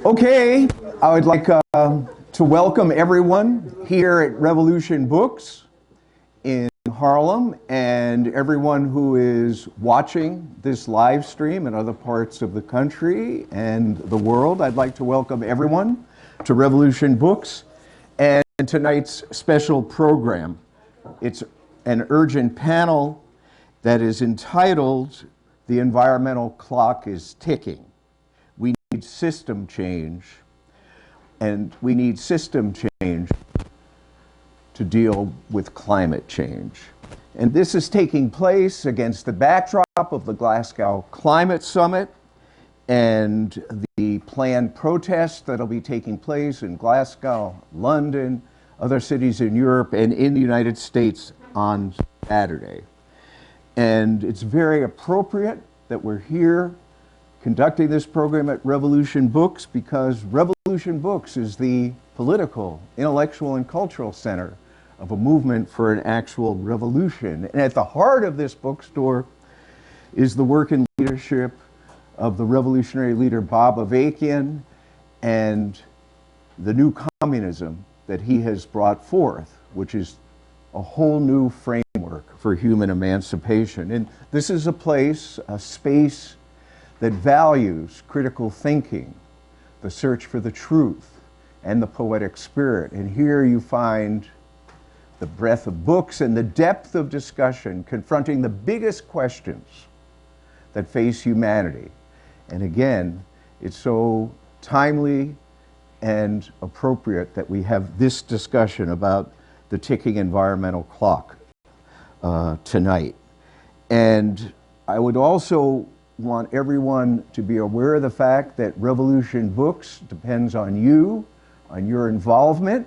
Okay, I would like to welcome everyone here at Revolution Books in Harlem and everyone who is watching this live stream in other parts of the country and the world. I'd like to welcome everyone to Revolution Books and tonight's special program. It's an urgent panel that is entitled "The Environmental Clock is Ticking." We need system change, and we need system change to deal with climate change. And this is taking place against the backdrop of the Glasgow Climate Summit and the planned protests that'll be taking place in Glasgow, London, other cities in Europe, and in the United States on Saturday. And it's very appropriate that we're here conducting this program at Revolution Books, because Revolution Books is the political, intellectual, and cultural center of a movement for an actual revolution. And at the heart of this bookstore is the work and leadership of the revolutionary leader Bob Avakian and the new communism that he has brought forth, which is a whole new framework for human emancipation. And this is a place, a space that values critical thinking, the search for the truth, and the poetic spirit. And here you find the breadth of books and the depth of discussion confronting the biggest questions that face humanity. And again, it's so timely and appropriate that we have this discussion about the ticking environmental clock tonight. And I would also want everyone to be aware of the fact that Revolution Books depends on you, on your involvement,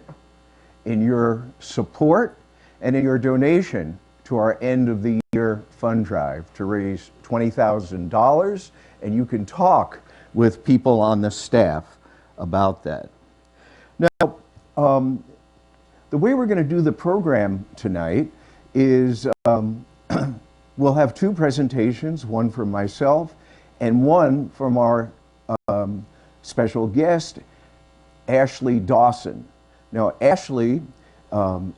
in your support, and in your donation to our end of the year fund drive to raise $20,000. And you can talk with people on the staff about that. Now, the way we're going to do the program tonight is we'll have two presentations, one from myself and one from our special guest, Ashley Dawson. Now, Ashley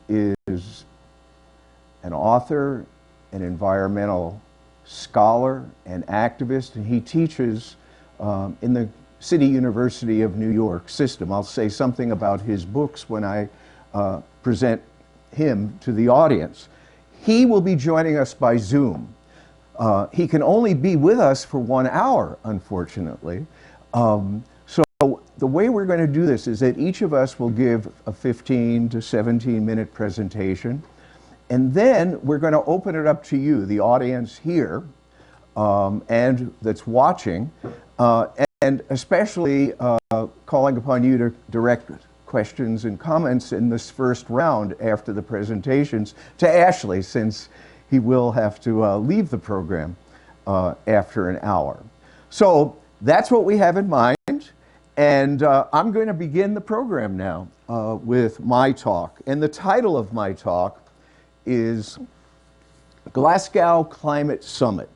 is an author, an environmental scholar, and activist, and he teaches in the City University of New York system. I'll say something about his books when I present him to the audience. He will be joining us by Zoom. He can only be with us for 1 hour, unfortunately. So the way we're going to do this is that each of us will give a 15 to 17-minute presentation, and then we're going to open it up to you, the audience here, and that's watching, and especially calling upon you to direct questions and comments in this first round after the presentations to Ashley, since he will have to leave the program after an hour. So that's what we have in mind, and I'm going to begin the program now with my talk. And the title of my talk is Glasgow Climate Summit.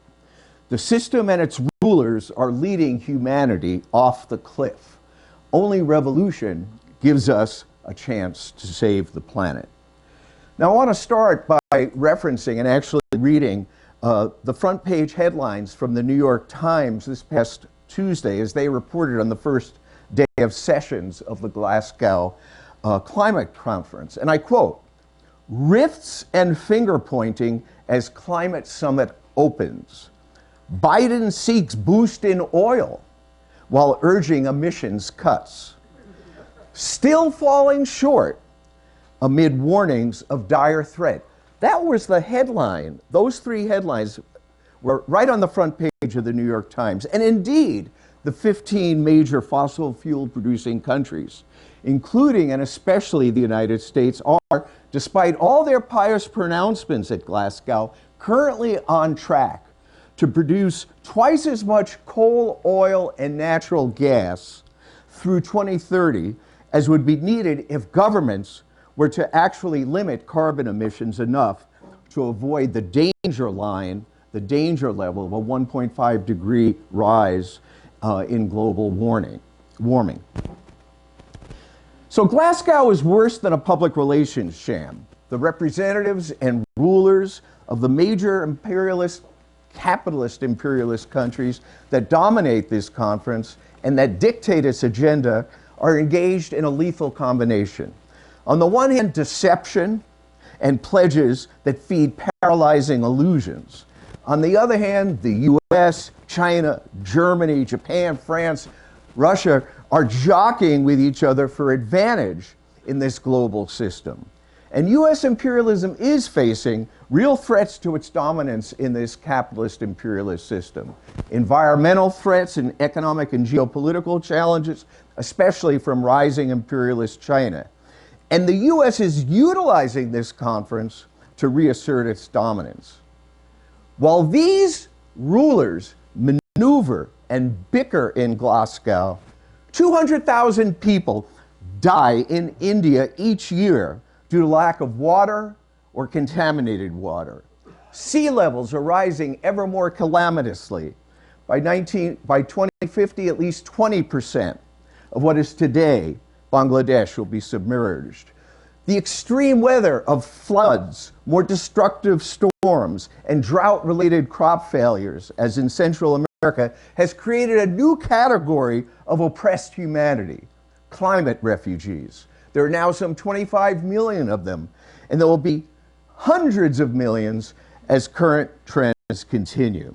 The system and its rulers are leading humanity off the cliff. Only revolution gives us a chance to save the planet. Now, I want to start by referencing and actually reading the front page headlines from the New York Times this past Tuesday, as they reported on the first day of sessions of the Glasgow Climate Conference. And I quote, "Rifts and finger-pointing as climate summit opens. Biden seeks boost in oil while urging emissions cuts. Still falling short amid warnings of dire threat." That was the headline. Those three headlines were right on the front page of the New York Times. And indeed, the 15 major fossil fuel producing countries, including and especially the United States, are, despite all their pious pronouncements at Glasgow, currently on track to produce twice as much coal, oil, and natural gas through 2030 as would be needed if governments were to actually limit carbon emissions enough to avoid the danger line, the danger level of a 1.5 degree rise in global warming. warming. So Glasgow is worse than a public relations sham. The representatives and rulers of the major capitalist imperialist countries that dominate this conference and that dictate its agenda are engaged in a lethal combination. On the one hand, deception and pledges that feed paralyzing illusions. On the other hand, the US, China, Germany, Japan, France, Russia are jockeying with each other for advantage in this global system. And US imperialism is facing real threats to its dominance in this capitalist imperialist system. Environmental threats and economic and geopolitical challenges, especially from rising imperialist China. And the US is utilizing this conference to reassert its dominance. While these rulers maneuver and bicker in Glasgow, 200,000 people die in India each year due to lack of water or contaminated water. Sea levels are rising ever more calamitously. By 2050, at least 20% of what is today Bangladesh will be submerged. The extreme weather of floods, more destructive storms, and drought-related crop failures, as in Central America, has created a new category of oppressed humanity, climate refugees. There are now some 25 million of them, and there will be hundreds of millions as current trends continue.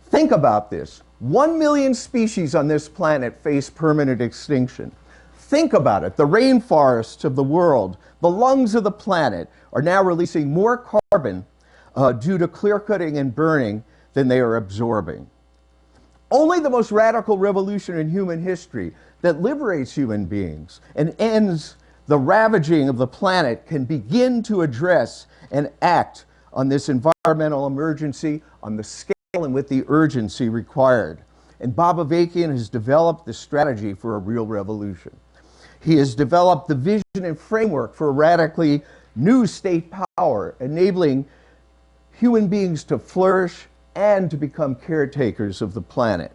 Think about this. 1 million species on this planet face permanent extinction. Think about it. The rainforests of the world, the lungs of the planet, are now releasing more carbon due to clear-cutting and burning than they are absorbing. Only the most radical revolution in human history that liberates human beings and ends the ravaging of the planet can begin to address and act on this environmental emergency on the scale and with the urgency required. And Bob Avakian has developed the strategy for a real revolution. He has developed the vision and framework for a radically new state power, enabling human beings to flourish and to become caretakers of the planet.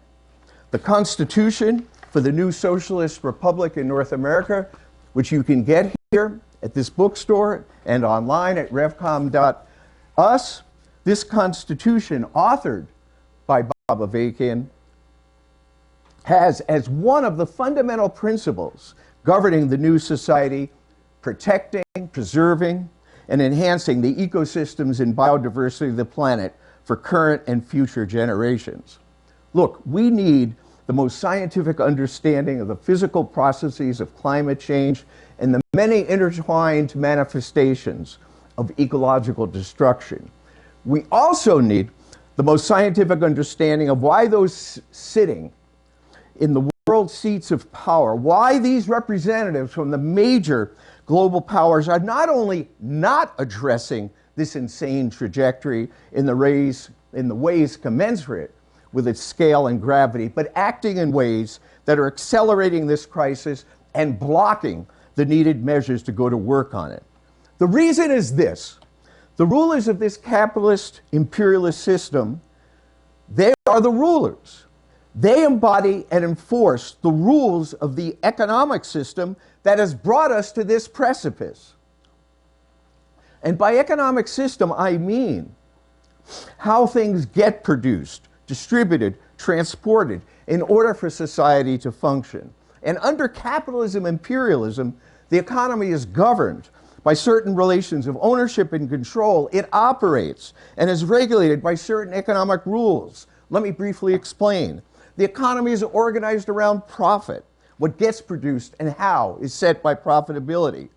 The Constitution for the new Socialist Republic in North America, which you can get here at this bookstore and online at revcom.us. This Constitution, authored by Bob Avakian, has as one of the fundamental principles governing the new society, protecting, preserving, and enhancing the ecosystems and biodiversity of the planet for current and future generations. Look, we need the most scientific understanding of the physical processes of climate change and the many intertwined manifestations of ecological destruction. We also need the most scientific understanding of why those sitting in the world seats of power, why these representatives from the major global powers are not only not addressing this insane trajectory in the ways commensurate with its scale and gravity, but acting in ways that are accelerating this crisis and blocking the needed measures to go to work on it. The reason is this: the rulers of this capitalist imperialist system, they are the rulers. They embody and enforce the rules of the economic system that has brought us to this precipice. And by economic system, I mean how things get produced, distributed, transported in order for society to function. And under capitalism, imperialism, the economy is governed by certain relations of ownership and control. It operates and is regulated by certain economic rules. Let me briefly explain. The economy is organized around profit. What gets produced and how is set by profitability.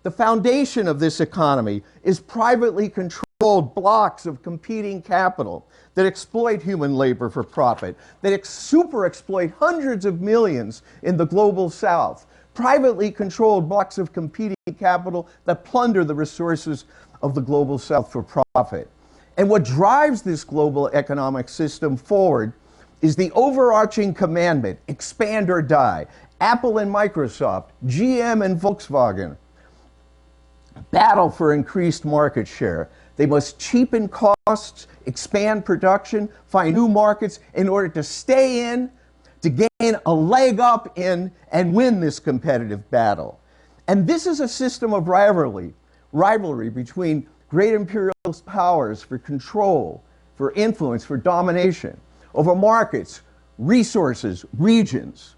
The foundation of this economy is privately controlled blocks of competing capital that exploit human labor for profit, that super exploit hundreds of millions in the global south. Privately controlled blocks of competing capital that plunder the resources of the global south for profit. And what drives this global economic system forward is the overarching commandment: expand or die. Apple and Microsoft, GM and Volkswagen battle for increased market share. They must cheapen costs, expand production, find new markets in order to stay in, to gain a leg up in and win this competitive battle. And this is a system of rivalry between great imperialist powers for control, for influence, for domination over markets, resources, regions.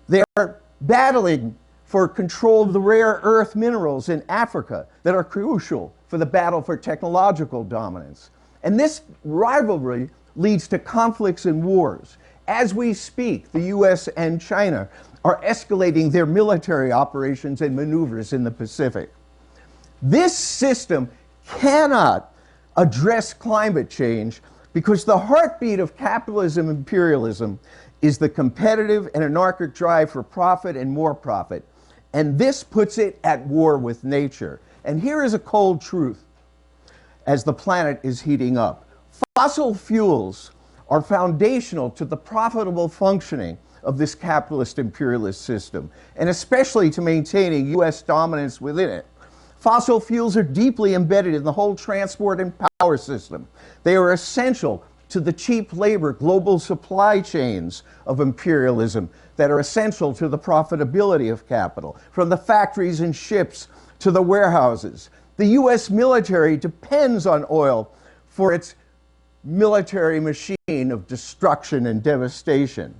They are battling for control of the rare earth minerals in Africa that are crucial for the battle for technological dominance. And this rivalry leads to conflicts and wars. As we speak, the US and China are escalating their military operations and maneuvers in the Pacific. This system cannot address climate change because the heartbeat of capitalism and imperialism is the competitive and anarchic drive for profit and more profit. And this puts it at war with nature. And here is a cold truth as the planet is heating up. Fossil fuels are foundational to the profitable functioning of this capitalist imperialist system, and especially to maintaining US dominance within it. Fossil fuels are deeply embedded in the whole transport and power system. They are essential to the cheap labor global supply chains of imperialism that are essential to the profitability of capital, from the factories and ships to the warehouses. The US military depends on oil for its military machine of destruction and devastation.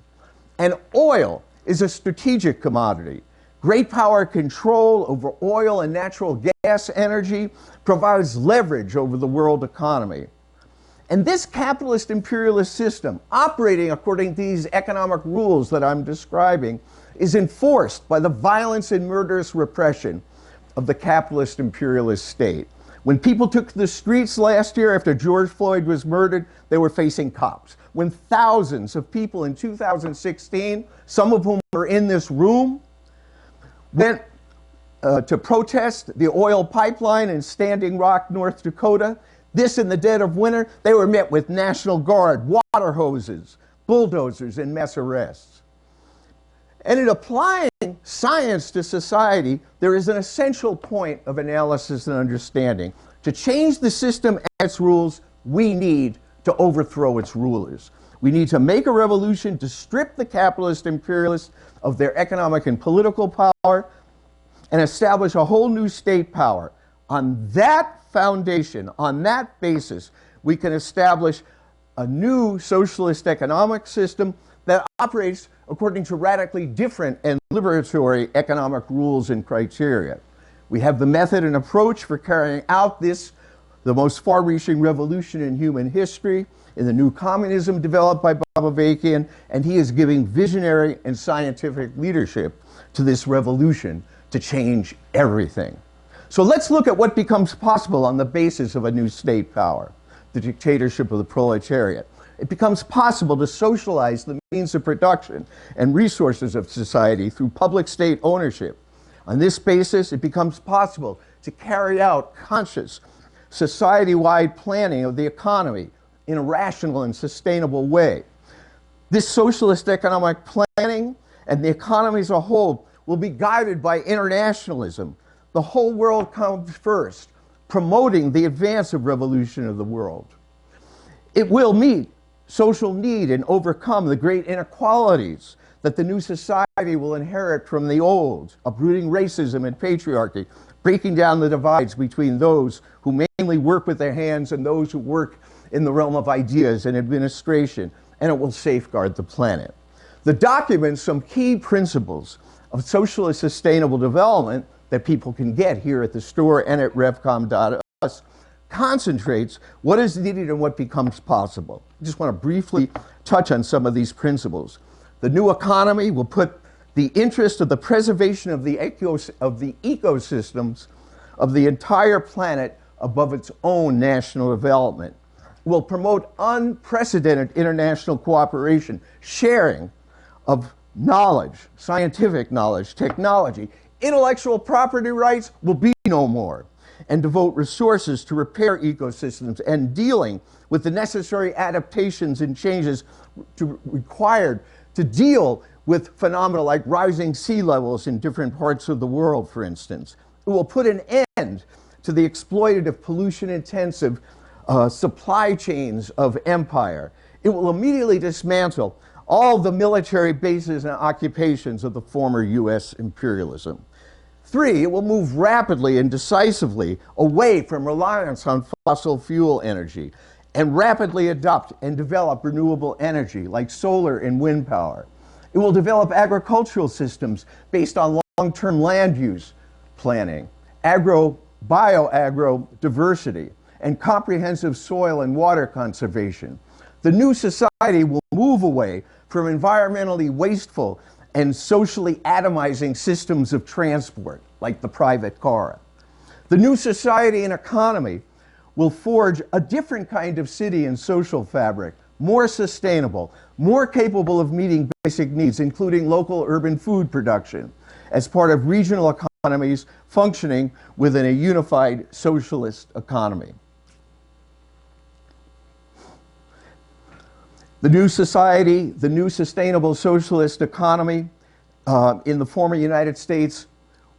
And oil is a strategic commodity. Great power control over oil and natural gas energy provides leverage over the world economy. And this capitalist imperialist system, operating according to these economic rules that I'm describing, is enforced by the violence and murderous repression of the capitalist imperialist state. When people took to the streets last year after George Floyd was murdered, they were facing cops. When thousands of people in 2016, some of whom were in this room, went to protest the oil pipeline in Standing Rock, North Dakota, this in the dead of winter, they were met with National Guard, water hoses, bulldozers, and mass arrests. And in applying science to society, there is an essential point of analysis and understanding. To change the system and its rules, we need to overthrow its rulers. We need to make a revolution to strip the capitalist imperialists of their economic and political power and establish a whole new state power. On that foundation, on that basis, we can establish a new socialist economic system that operates according to radically different and liberatory economic rules and criteria. We have the method and approach for carrying out this, the most far-reaching revolution in human history, in the new communism developed by Avakian, and he is giving visionary and scientific leadership to this revolution to change everything. So let's look at what becomes possible on the basis of a new state power, the dictatorship of the proletariat. It becomes possible to socialize the means of production and resources of society through public state ownership. On this basis, it becomes possible to carry out conscious, society-wide planning of the economy in a rational and sustainable way. This socialist economic planning and the economy as a whole will be guided by internationalism. The whole world comes first, promoting the advance of revolution of the world. It will meet social need and overcome the great inequalities that the new society will inherit from the old, uprooting racism and patriarchy, breaking down the divides between those who mainly work with their hands and those who work in the realm of ideas and administration, and it will safeguard the planet. The document some key principles of socialist sustainable development that people can get here at the store and at revcom.us concentrates what is needed and what becomes possible. I just want to briefly touch on some of these principles. The new economy will put the interest of the preservation of the ecosystems of the entire planet above its own national development. It will promote unprecedented international cooperation, sharing of knowledge, scientific knowledge, technology. Intellectual property rights will be no more, and devote resources to repair ecosystems and dealing with the necessary adaptations and changes required to deal with phenomena like rising sea levels in different parts of the world, for instance. It will put an end to the exploitative, pollution-intensive supply chains of empire. It will immediately dismantle all the military bases and occupations of the former U.S. imperialism. 3, it will move rapidly and decisively away from reliance on fossil fuel energy and rapidly adopt and develop renewable energy like solar and wind power. It will develop agricultural systems based on long-term land use planning, bio-agro diversity, and comprehensive soil and water conservation. The new society will move away from environmentally wasteful and socially atomizing systems of transport, like the private car. The new society and economy will forge a different kind of city and social fabric, more sustainable, more capable of meeting basic needs, including local urban food production, as part of regional economies functioning within a unified socialist economy. The new society, the new sustainable socialist economy in the former United States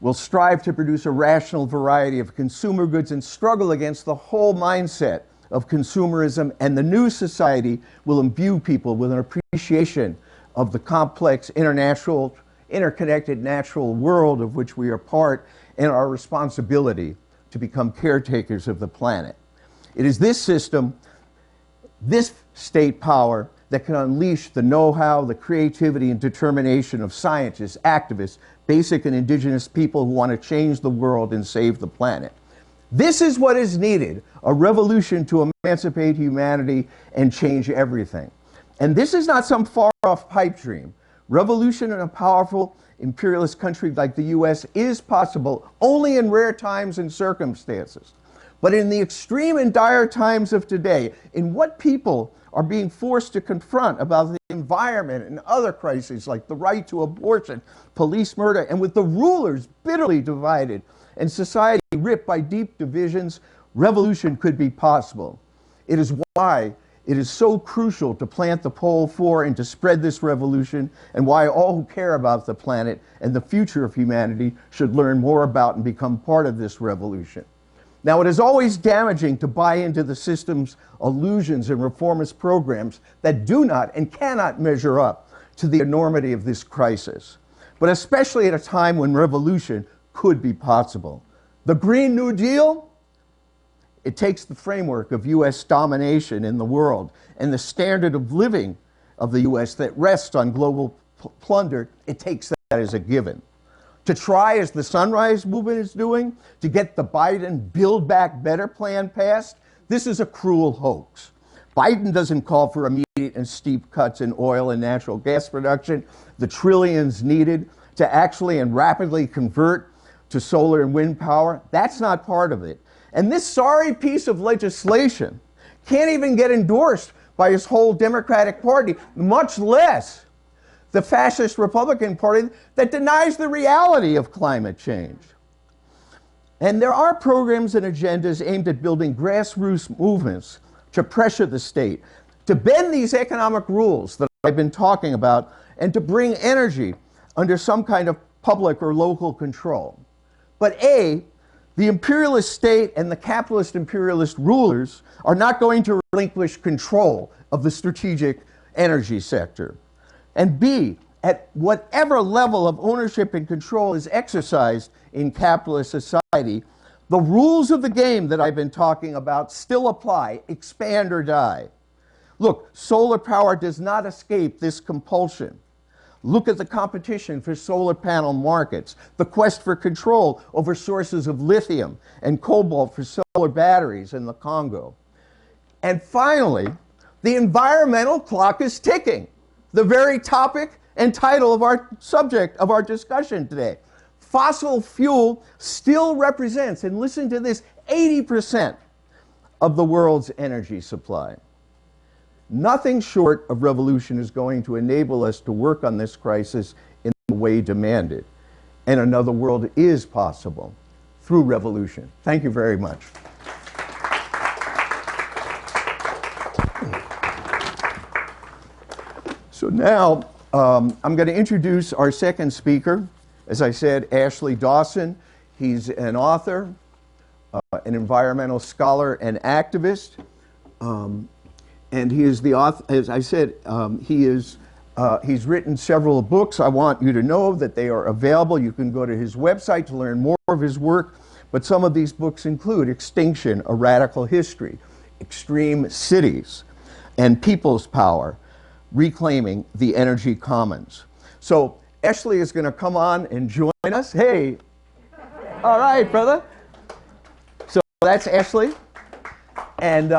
will strive to produce a rational variety of consumer goods and struggle against the whole mindset of consumerism, and the new society will imbue people with an appreciation of the complex interconnected natural world of which we are part and our responsibility to become caretakers of the planet. It is this system, this state power, that can unleash the know-how, the creativity, and determination of scientists, activists, basic and indigenous people who want to change the world and save the planet. This is what is needed, a revolution to emancipate humanity and change everything. And this is not some far-off pipe dream. Revolution in a powerful imperialist country like the US is possible only in rare times and circumstances. But in the extreme and dire times of today, in what people are being forced to confront about the environment and other crises like the right to abortion, police murder, and with the rulers bitterly divided and society ripped by deep divisions, revolution could be possible. It is why it is so crucial to plant the pole for and to spread this revolution, and why all who care about the planet and the future of humanity should learn more about and become part of this revolution. Now, it is always damaging to buy into the system's illusions and reformist programs that do not and cannot measure up to the enormity of this crisis, but especially at a time when revolution could be possible. The Green New Deal, it takes the framework of US domination in the world and the standard of living of the US that rests on global plunder, it takes that as a given. To try, as the Sunrise Movement is doing, to get the Biden Build Back Better plan passed, this is a cruel hoax. Biden doesn't call for immediate and steep cuts in oil and natural gas production, the trillions needed to actually and rapidly convert to solar and wind power. That's not part of it. And this sorry piece of legislation can't even get endorsed by his whole Democratic Party, much less the fascist Republican Party that denies the reality of climate change. And there are programs and agendas aimed at building grassroots movements to pressure the state, to bend these economic rules that I've been talking about, and to bring energy under some kind of public or local control. But A, the imperialist state and the capitalist imperialist rulers are not going to relinquish control of the strategic energy sector. And B, at whatever level of ownership and control is exercised in capitalist society, the rules of the game that I've been talking about still apply, expand or die. Look, solar power does not escape this compulsion. Look at the competition for solar panel markets, the quest for control over sources of lithium and cobalt for solar batteries in the Congo. And finally, the environmental clock is ticking. The very topic and title of our subject of our discussion today. Fossil fuel still represents, and listen to this, 80% of the world's energy supply. Nothing short of revolution is going to enable us to work on this crisis in the way demanded. And another world is possible through revolution. Thank you very much. So now, I'm going to introduce our second speaker. As I said, Ashley Dawson. He's an author, an environmental scholar and activist. And he is the author, as I said, he is He's written several books. I want you to know that they are available. You can go to his website to learn more of his work. But some of these books include Extinction, A Radical History, Extreme Cities, and People's Power, Reclaiming the Energy Commons. So Ashley is going to come on and join us. Hey, all right, brother. So that's Ashley. And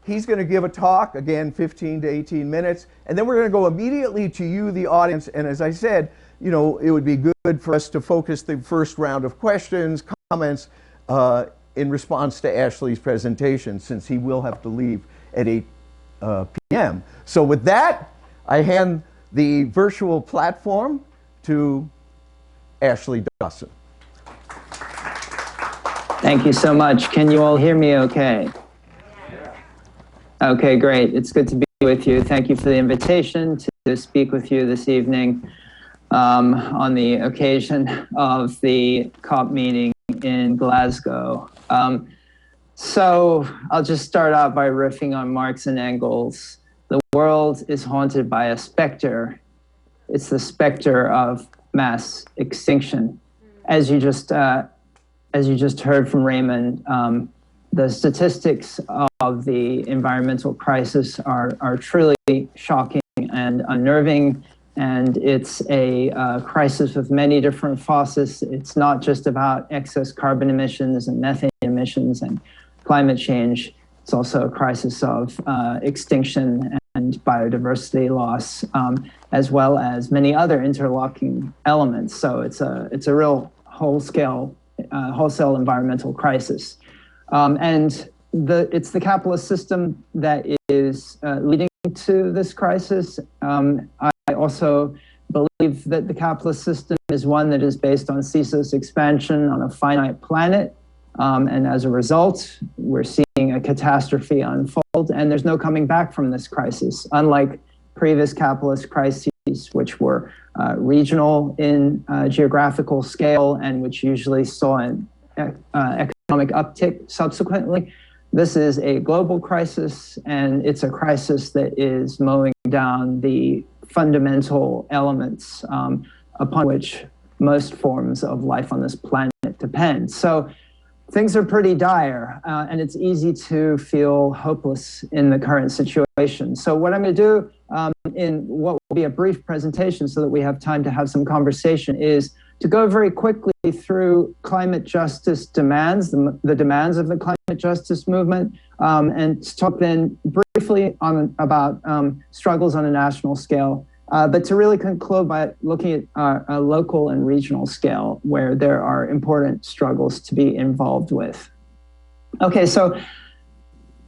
he's going to give a talk, again, 15 to 18 minutes. And then we're going to go immediately to you, the audience. And as I said, you know, it would be good for us to focus the first round of questions, comments in response to Ashley's presentation, since he will have to leave at 8 p.m. So with that, I hand the virtual platform to Ashley Dawson. Thank you so much. Can you all hear me okay? Okay, great. It's good to be with you. Thank you for the invitation to speak with you this evening on the occasion of the COP meeting in Glasgow. So I'll just start out by riffing on Marx and Engels. The world is haunted by a specter. It's the specter of mass extinction. As you just heard from Raymond, the statistics of the environmental crisis are truly shocking and unnerving, and it's a crisis with many different facets. It's not just about excess carbon emissions and methane emissions and climate change. It's also a crisis of extinction and biodiversity loss, as well as many other interlocking elements. So it's a real wholesale environmental crisis. And it's the capitalist system that is leading to this crisis. I also believe that the capitalist system is one that is based on ceaseless expansion on a finite planet. And as a result, we're seeing a catastrophe unfold, and there's no coming back from this crisis, unlike previous capitalist crises, which were regional in geographical scale and which usually saw an economic uptick subsequently. This is a global crisis, and it's a crisis that is mowing down the fundamental elements upon which most forms of life on this planet depend. So things are pretty dire, and it's easy to feel hopeless in the current situation. So what I'm going to do in what will be a brief presentation so that we have time to have some conversation is to go very quickly through climate justice demands, the demands of the climate justice movement, and to talk then briefly about struggles on a national scale, but to really conclude by looking at a local and regional scale where there are important struggles to be involved with. Okay, so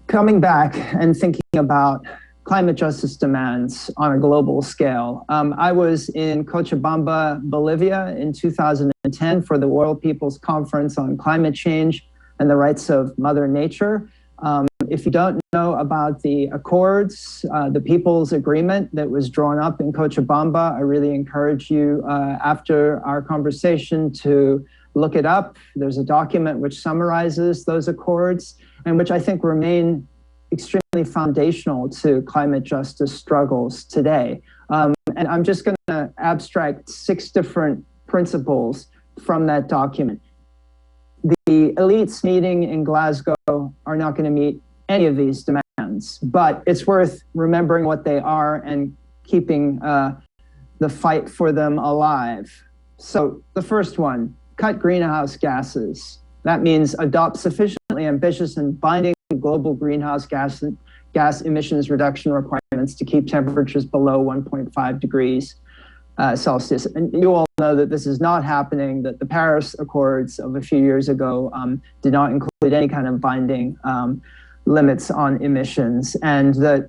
coming back and thinking about climate justice demands on a global scale. I was in Cochabamba, Bolivia in 2010 for the World People's Conference on Climate Change and the Rights of Mother Nature. If you don't know about the Accords, the People's Agreement that was drawn up in Cochabamba, I really encourage you after our conversation to look it up. There's a document which summarizes those accords and which I think remain extremely foundational to climate justice struggles today. And I'm just going to abstract 6 different principles from that document. The elites meeting in Glasgow are not going to meet any of these demands, but it's worth remembering what they are and keeping the fight for them alive. So the first one, cut greenhouse gases. That means adopt sufficiently ambitious and binding global greenhouse gas emissions reduction requirements to keep temperatures below 1.5 degrees Celsius. And you all know that this is not happening, that the Paris Accords of a few years ago did not include any kind of binding limits on emissions, and that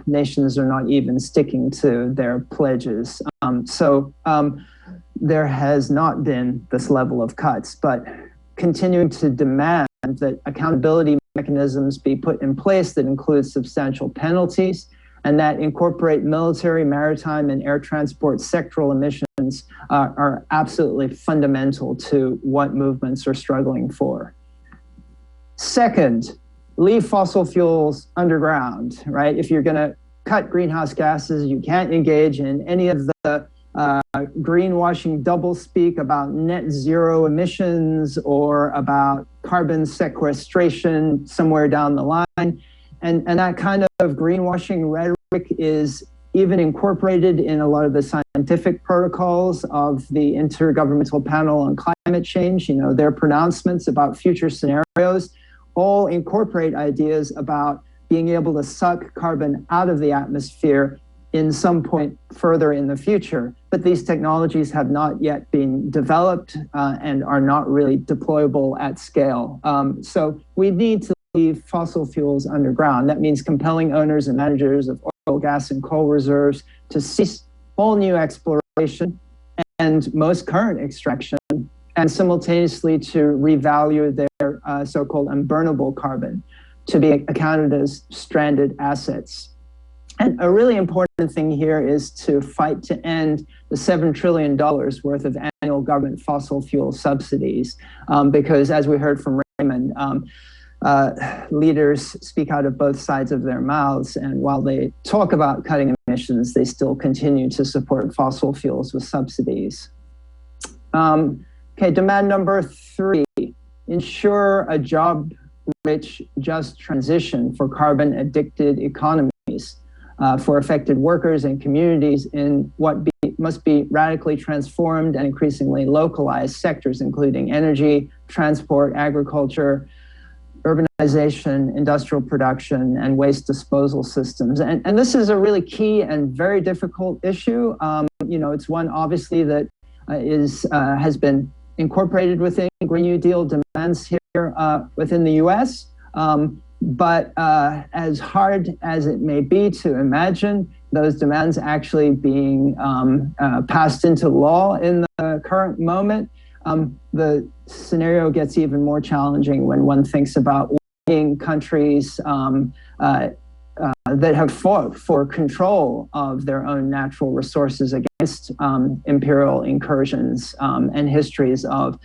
nations are not even sticking to their pledges. So there has not been this level of cuts, but continuing to demand that accountability mechanisms be put in place that include substantial penalties and that incorporate military, maritime, and air transport sectoral emissions are absolutely fundamental to what movements are struggling for. Second, leave fossil fuels underground, right? If you're going to cut greenhouse gases. You can't engage in any of the greenwashing doublespeak about net zero emissions or about carbon sequestration somewhere down the line. And that kind of greenwashing rhetoric is even incorporated in a lot of the scientific protocols of the Intergovernmental Panel on Climate Change. You know, their pronouncements about future scenarios all incorporate ideas about being able to suck carbon out of the atmosphere in some point further in the future. But these technologies have not yet been developed and are not really deployable at scale. So we need to leave fossil fuels underground. That means compelling owners and managers of oil, gas, and coal reserves to cease all new exploration and most current extraction, and simultaneously to revalue their so-called unburnable carbon to be accounted as stranded assets. And a really important thing here is to fight to end the $7 trillion worth of annual government fossil fuel subsidies, because as we heard from Raymond, leaders speak out of both sides of their mouths, and while they talk about cutting emissions, they still continue to support fossil fuels with subsidies. Okay, demand number 3, ensure a job-rich, just transition for carbon-addicted economies for affected workers and communities in what must be radically transformed and increasingly localized sectors, including energy, transport, agriculture, urbanization, industrial production, and waste disposal systems. And this is a really key and very difficult issue. You know, it's one obviously that has been incorporated within Green New Deal demands here within the US. But as hard as it may be to imagine those demands actually being passed into law in the current moment, the scenario gets even more challenging when one thinks about countries that have fought for control of their own natural resources against imperial incursions and histories of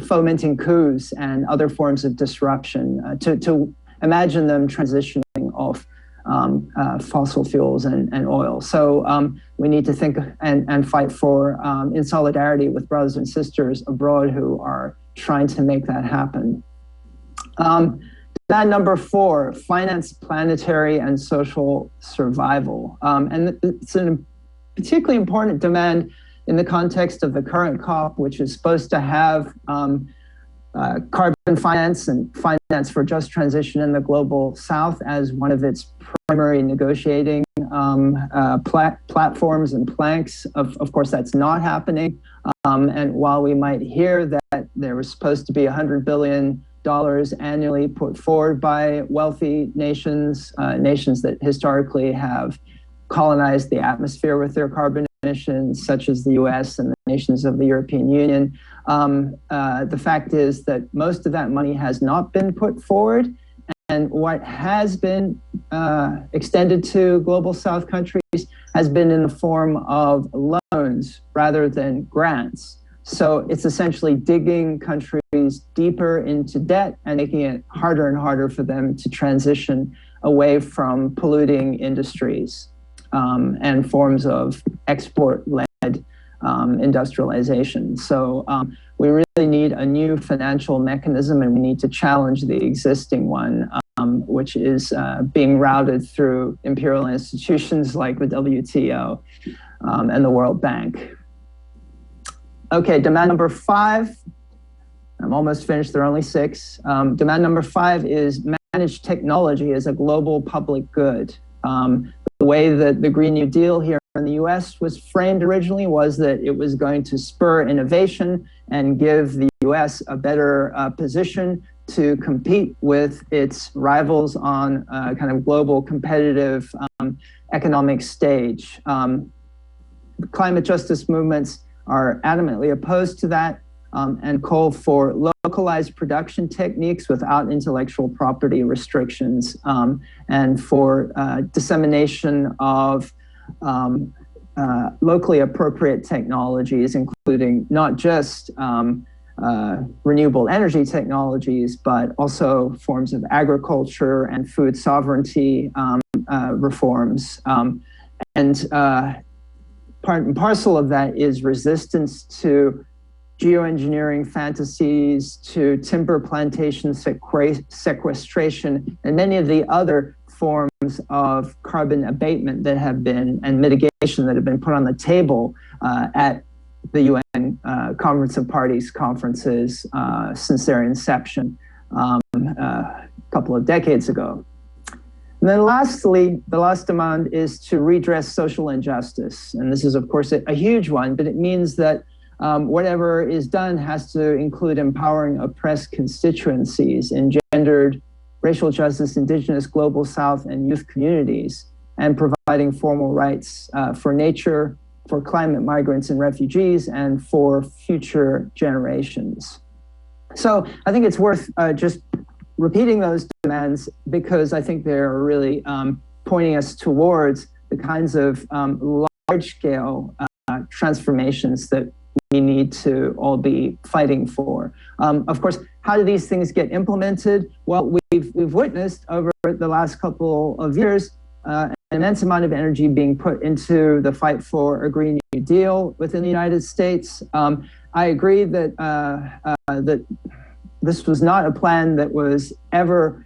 fomenting coups and other forms of disruption, to imagine them transitioning off fossil fuels and oil. So we need to think and fight for, in solidarity with brothers and sisters abroad who are trying to make that happen. Demand number 4, finance planetary and social survival. And it's a particularly important demand in the context of the current COP, which is supposed to have carbon finance and finance for just transition in the global south as one of its primary negotiating platforms and planks. Of course, that's not happening. And while we might hear that there was supposed to be $100 billion annually put forward by wealthy nations, nations that historically have colonized the atmosphere with their carbon emissions, such as the US and the nations of the European Union. The fact is that most of that money has not been put forward, and what has been extended to global South countries has been in the form of loans rather than grants. So it's essentially digging countries deeper into debt and making it harder and harder for them to transition away from polluting industries and forms of export-led industrialization. So we really need a new financial mechanism, and we need to challenge the existing one, which is being routed through imperial institutions like the WTO and the World Bank. Okay, demand number 5. I'm almost finished, there are only 6. Demand number 5 is manage technology as a global public good. The way that the Green New Deal here in the US was framed originally was that it was going to spur innovation and give the US a better position to compete with its rivals on a kind of global competitive economic stage. Climate justice movements are adamantly opposed to that and call for localized production techniques without intellectual property restrictions and for dissemination of locally appropriate technologies, including not just renewable energy technologies, but also forms of agriculture and food sovereignty reforms. And part and parcel of that is resistance to geoengineering fantasies, to timber plantation sequestration, and many of the other forms of carbon abatement that have been, and mitigation that have been put on the table at the UN Conference of Parties conferences since their inception a couple of decades ago. And then lastly, the last demand is to redress social injustice. And this is, of course, a huge one, but it means that whatever is done has to include empowering oppressed constituencies, engendered racial justice, indigenous, global south, and youth communities, and providing formal rights for nature, for climate migrants and refugees, and for future generations. So I think it's worth just repeating those demands, because I think they're really pointing us towards the kinds of large-scale transformations that we need to all be fighting for. Of course, how do these things get implemented? Well, we've witnessed over the last couple of years an immense amount of energy being put into the fight for a Green New Deal within the United States. I agree that that this was not a plan that was ever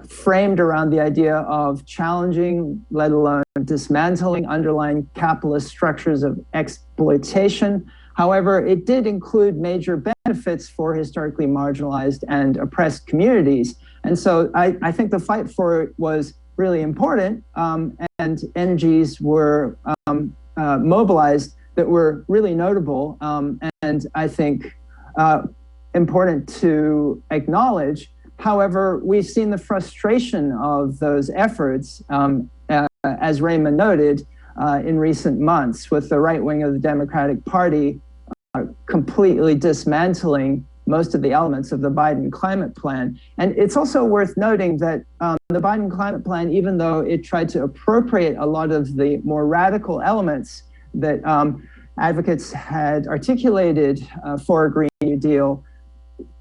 framed around the idea of challenging, let alone dismantling, underlying capitalist structures of exploitation. However, it did include major benefits for historically marginalized and oppressed communities. And so I think the fight for it was really important, and energies were mobilized that were really notable, and I think important to acknowledge. However, we've seen the frustration of those efforts, as Raymond noted, in recent months, with the right wing of the Democratic Party completely dismantling most of the elements of the Biden climate plan. And it's also worth noting that the Biden climate plan, even though it tried to appropriate a lot of the more radical elements that advocates had articulated for a Green New Deal,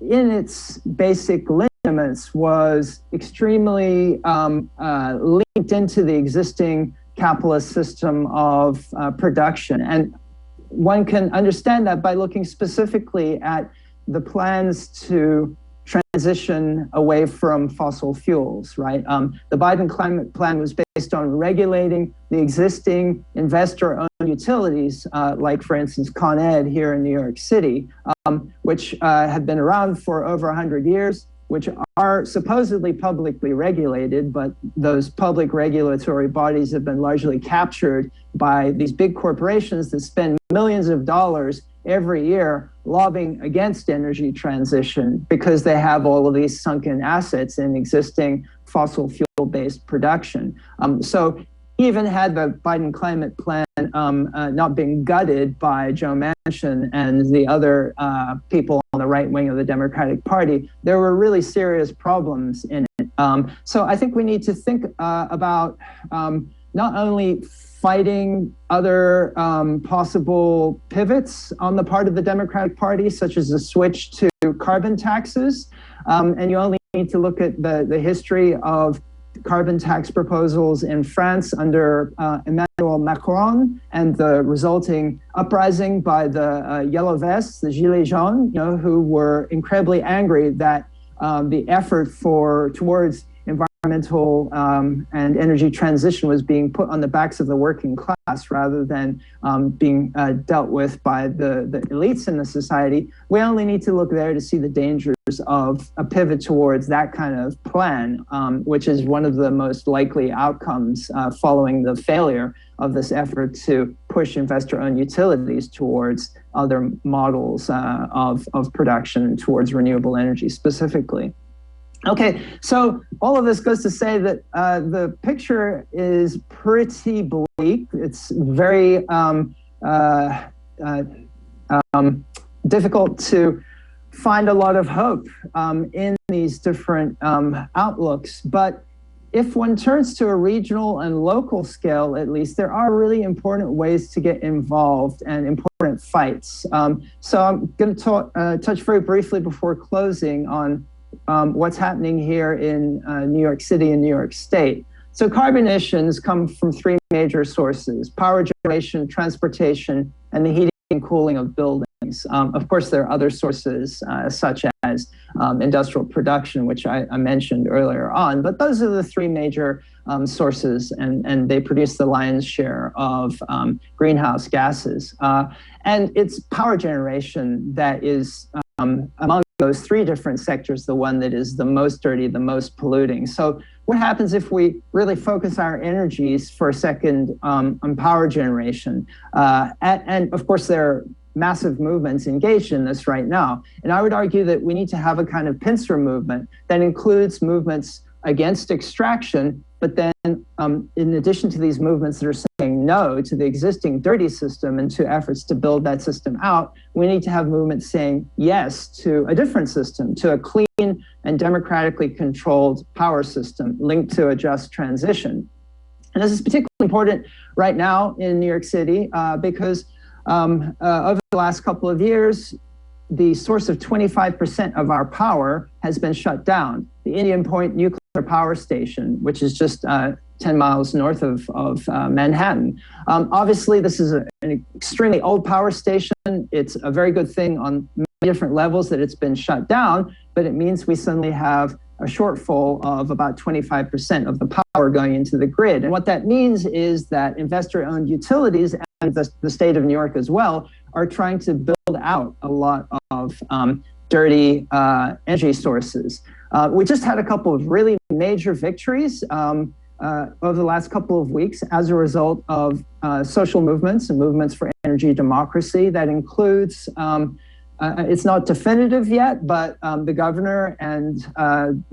in its basic lineaments was extremely linked into the existing capitalist system of production. And one can understand that by looking specifically at the plans to transition away from fossil fuels, right? The Biden climate plan was based on regulating the existing investor-owned utilities, like, for instance, Con Ed here in New York City, which have been around for over 100 years, which are supposedly publicly regulated, but those public regulatory bodies have been largely captured by these big corporations that spend millions of dollars every year lobbying against energy transition because they have all of these sunken assets in existing fossil fuel-based production. So even had the Biden climate plan not been gutted by Joe Manchin and the other people on the right wing of the Democratic Party, there were really serious problems in it. So I think we need to think about not only fighting other possible pivots on the part of the Democratic Party, such as a switch to carbon taxes. And you only need to look at the history of carbon tax proposals in France under Emmanuel Macron and the resulting uprising by the Yellow Vests, the Gilets jaunes, who were incredibly angry that the effort towards environmental and energy transition was being put on the backs of the working class rather than being dealt with by the elites in the society. We only need to look there to see the dangers of a pivot towards that kind of plan, which is one of the most likely outcomes following the failure of this effort to push investor-owned utilities towards other models of production, towards renewable energy specifically. Okay, so all of this goes to say that the picture is pretty bleak. It's very difficult to find a lot of hope in these different outlooks. But if one turns to a regional and local scale, at least, there are really important ways to get involved and important fights. So I'm going to touch very briefly before closing on what's happening here in New York City and New York State. So carbon emissions come from three major sources: power generation, transportation, and the heating and cooling of buildings. Of course, there are other sources such as industrial production, which I mentioned earlier on, but those are the three major sources, and they produce the lion's share of greenhouse gases. And it's power generation that is, among those three different sectors, the one that is the most dirty, the most polluting. So what happens if we really focus our energies for a second on power generation? And of course, there are massive movements engaged in this right now. And I would argue that we need to have a kind of pincer movement that includes movements against extraction, but then in addition to these movements that are saying no to the existing dirty system and to efforts to build that system out, we need to have movements saying yes to a different system, to a clean and democratically controlled power system linked to a just transition. And this is particularly important right now in New York City because over the last couple of years, the source of 25% of our power has been shut down. The Indian Point nuclear power station, which is just 10 miles north of Manhattan. Obviously, this is an extremely old power station. It's a very good thing on many different levels that it's been shut down, but it means we suddenly have a shortfall of about 25% of the power going into the grid. And what that means is that investor-owned utilities and the state of New York as well are trying to build out a lot of dirty energy sources. We just had a couple of really major victories over the last couple of weeks as a result of social movements and movements for energy democracy. That includes, it's not definitive yet, but the governor and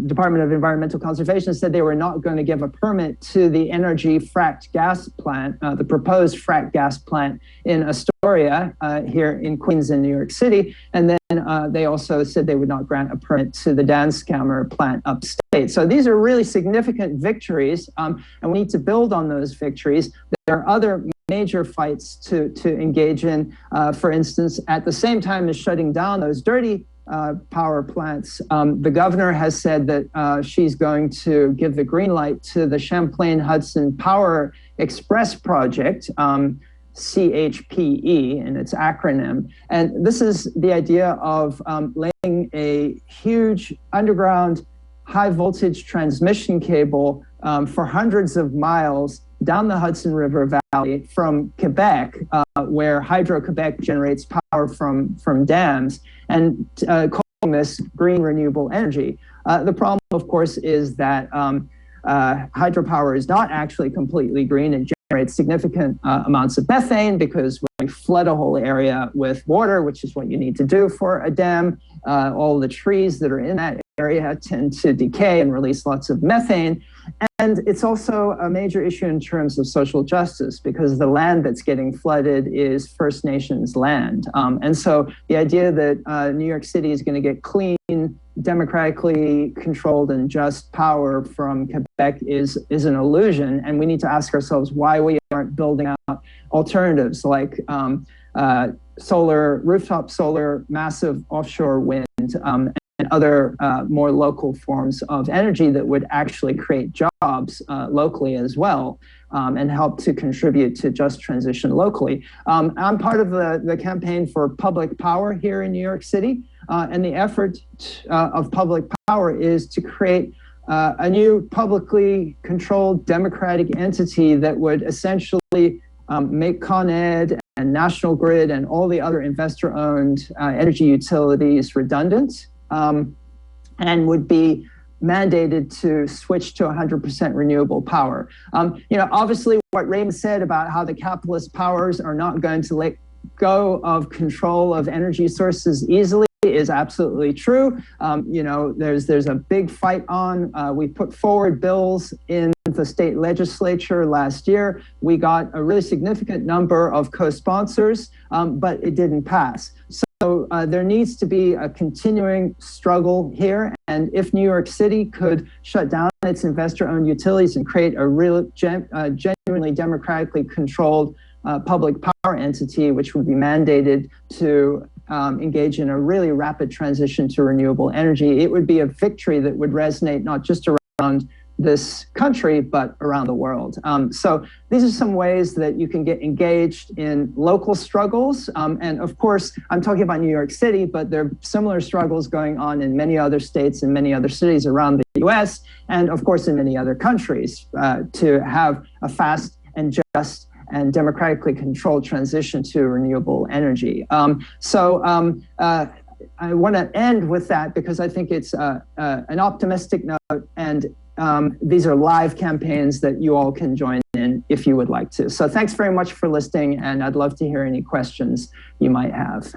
Department of Environmental Conservation said they were not going to give a permit to the energy fracked gas plant, the proposed fracked gas plant in Astoria here in Queens and New York City. And then they also said they would not grant a permit to the Danskamer plant upstate. So these are really significant victories, and we need to build on those victories. There are other major fights to engage in. For instance, at the same time as shutting down those dirty power plants, the governor has said that she's going to give the green light to the Champlain-Hudson Power Express project, CHPE in its acronym. And this is the idea of laying a huge underground high voltage transmission cable for hundreds of miles down the Hudson River Valley from Quebec, where Hydro-Quebec generates power from dams, and calling this green renewable energy. The problem, of course, is that hydropower is not actually completely green. It generates significant amounts of methane because when you flood a whole area with water, which is what you need to do for a dam, all the trees that are in that area tend to decay and release lots of methane. And it's also a major issue in terms of social justice because the land that's getting flooded is First Nations land. And so the idea that New York City is going to get clean, democratically controlled and just power from Quebec is an illusion. And we need to ask ourselves why we aren't building out alternatives like solar, rooftop solar, massive offshore wind, and other more local forms of energy that would actually create jobs locally as well and help to contribute to just transition locally. I'm part of the campaign for public power here in New York City, and the effort of public power is to create a new publicly controlled democratic entity that would essentially make Con Ed and National Grid and all the other investor-owned energy utilities redundant, and would be mandated to switch to 100% renewable power. Obviously what Raymond said about how the capitalist powers are not going to let go of control of energy sources easily is absolutely true. There's a big fight on. We put forward bills in the state legislature last year. We got a really significant number of co-sponsors, but it didn't pass. So there needs to be a continuing struggle here. And if New York City could shut down its investor-owned utilities and create a real, genuinely democratically controlled public power entity, which would be mandated to engage in a really rapid transition to renewable energy, it would be a victory that would resonate not just around this country, but around the world. So these are some ways that you can get engaged in local struggles. And of course, I'm talking about New York City, but there are similar struggles going on in many other states and many other cities around the US, and of course in many other countries, to have a fast and just and democratically controlled transition to renewable energy. I want to end with that because I think it's an optimistic note, and these are live campaigns that you all can join in if you would like to. So thanks very much for listening, and I'd love to hear any questions you might have.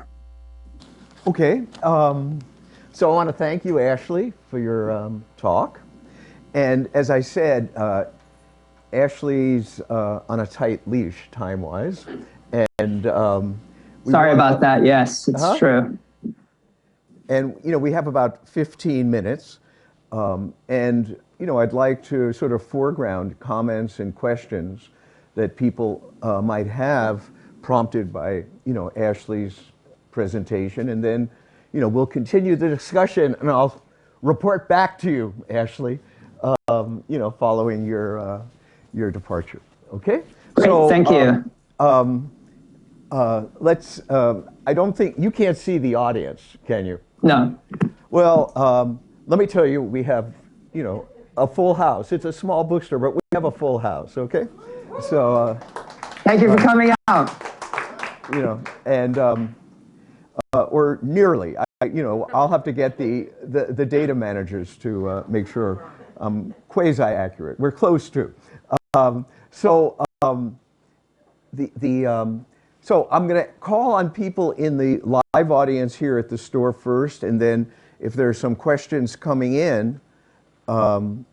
Okay, so I want to thank you, Ashley, for your talk. And as I said, Ashley's on a tight leash time-wise, and sorry about that. Yes, it's true. And we have about 15 minutes, and I'd like to sort of foreground comments and questions that people might have prompted by Ashley's presentation, and then we'll continue the discussion, and I'll report back to you, Ashley, following your departure. Okay? Great, so, thank you. I don't think, you can't see the audience, can you? No. Well, let me tell you, we have, a full house. It's a small bookstore, but we have a full house, okay? So. Thank you for coming out. Or nearly. I'll have to get the data managers to make sure I'm quasi-accurate. We're close to. So I'm going to call on people in the live audience here at the store first, and then if there's some questions coming in on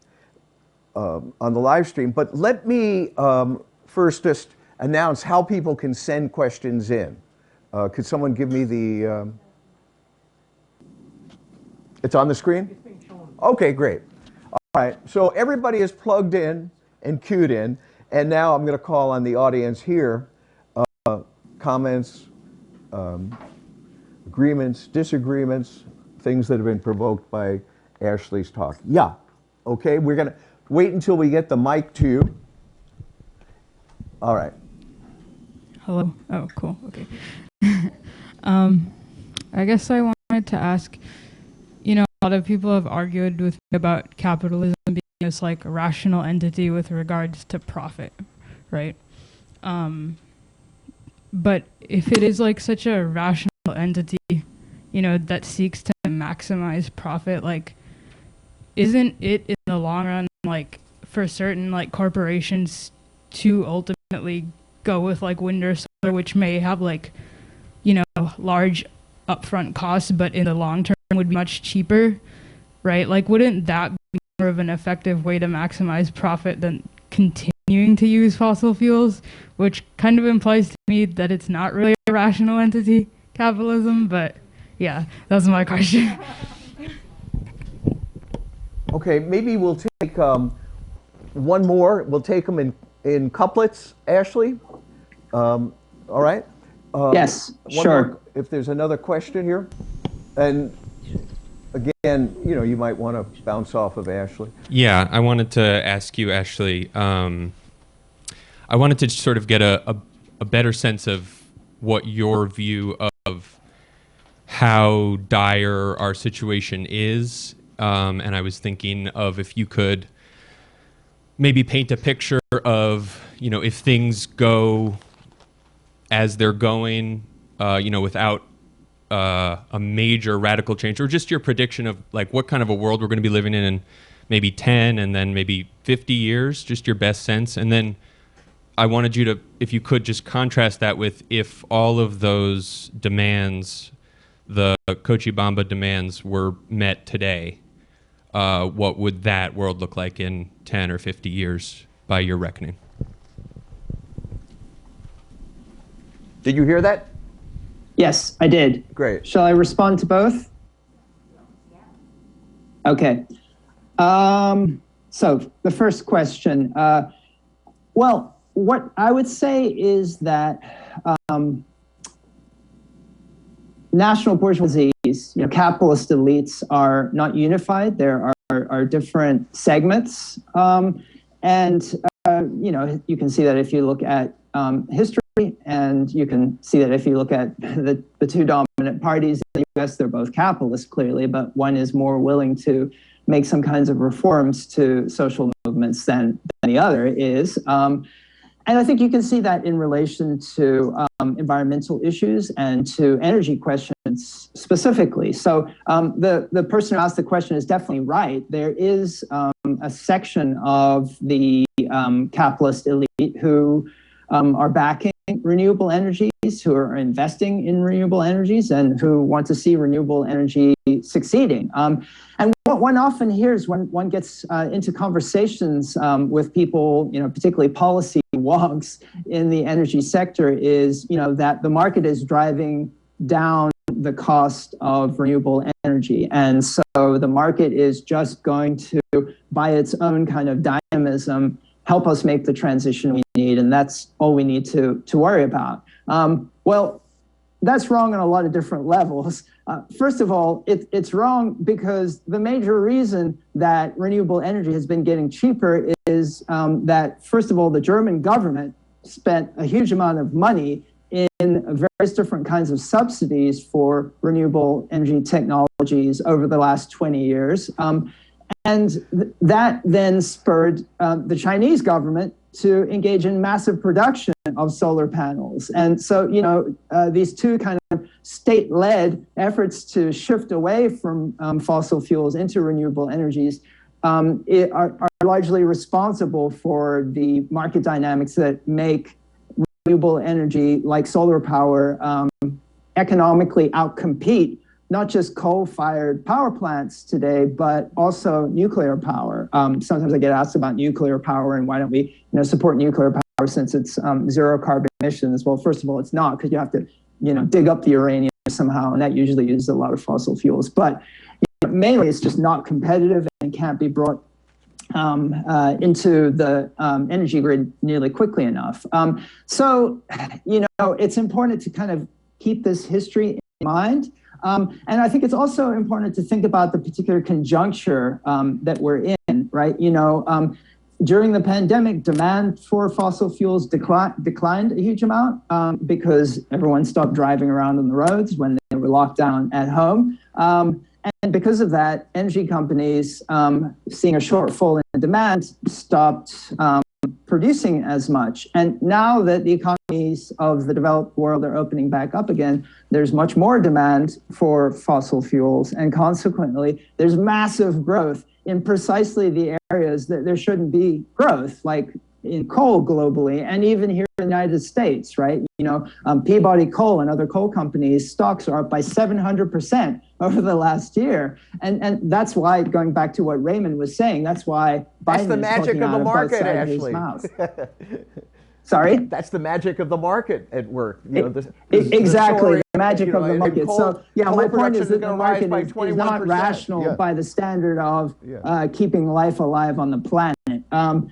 the live stream. But let me first just announce how people can send questions in. Could someone give me the... It's on the screen? Okay, great. All right, so everybody is plugged in and queued in, and now I'm going to call on the audience here. Comments, agreements, disagreements, things that have been provoked by Ashley's talk. Yeah, okay, we're going to wait until we get the mic to you. All right. Hello. Oh, cool. Okay. I guess I wanted to ask, a lot of people have argued with me about capitalism being this like rational entity with regards to profit, right? But if it is like such a rational entity, that seeks to maximize profit, like, isn't it in the long run, like, for certain like corporations to ultimately go with like wind or solar, which may have like, large upfront costs, but in the long term would be much cheaper, right? Like, wouldn't that be more of an effective way to maximize profit than continuing to use fossil fuels, which kind of implies to me that it's not really a rational entity, capitalism, but yeah, that's my question. Okay, maybe we'll take one more. We'll take them in couplets, Ashley. All right? Yes, sure. More, if there's another question here. And again, you might want to bounce off of Ashley. Yeah, I wanted to ask you, Ashley, I wanted to sort of get a better sense of what your view of how dire our situation is. And I was thinking of if you could maybe paint a picture of, if things go as they're going, without a major radical change, or just your prediction of like what kind of a world we're going to be living in maybe 10 and then maybe 50 years, just your best sense. And then I wanted you to, if you could just contrast that with if all of those demands, the Cochibamba demands, were met today, what would that world look like in 10 or 50 years by your reckoning? Did you hear that? Yes, I did. Great. Shall I respond to both? Okay. So the first question, well, what I would say is that national bourgeoisies, capitalist elites are not unified. There are different segments. And you can see that if you look at history, and you can see that if you look at the two dominant parties in the US, they're both capitalist, clearly, but one is more willing to make some kinds of reforms to social movements than the other is. And I think you can see that in relation to environmental issues and to energy questions specifically. So the person who asked the question is definitely right. There is a section of the capitalist elite who are backing renewable energies, who are investing in renewable energies, and who want to see renewable energy succeeding. And what one often hears when one gets into conversations with people, particularly policy wonks in the energy sector, is that the market is driving down the cost of renewable energy. And so the market is just going to, by its own kind of dynamism, help us make the transition we need, and that's all we need to worry about. Well, that's wrong on a lot of different levels. First of all, it's wrong because the major reason that renewable energy has been getting cheaper is that, first of all, the German government spent a huge amount of money in various different kinds of subsidies for renewable energy technologies over the last 20 years. And that then spurred the Chinese government to engage in massive production of solar panels. And so, these two kind of state-led efforts to shift away from fossil fuels into renewable energies are largely responsible for the market dynamics that make renewable energy like solar power economically outcompete not just coal-fired power plants today, but also nuclear power. Sometimes I get asked about nuclear power and why don't we support nuclear power since it's zero carbon emissions. Well, first of all, it's not, because you have to dig up the uranium somehow, and that usually uses a lot of fossil fuels. But mainly it's just not competitive and can't be brought into the energy grid nearly quickly enough. So it's important to kind of keep this history in mind. And I think it's also important to think about the particular conjuncture that we're in, right? During the pandemic, demand for fossil fuels declined a huge amount because everyone stopped driving around on the roads when they were locked down at home. And because of that, energy companies, seeing a shortfall in demand, stopped producing as much. And now that the economies of the developed world are opening back up again, there's much more demand for fossil fuels. And consequently, there's massive growth in precisely the areas that there shouldn't be growth, like in coal globally, and even here in the United States, right? Peabody Coal and other coal companies, stocks are up by 700% over the last year. And that's why, going back to what Raymond was saying, that's why Biden is the magic of the market, Ashley. Sorry? That's the magic of the market at work. Exactly, the magic of the market. So, my point is that the market is not rational by the standard of keeping life alive on the planet. And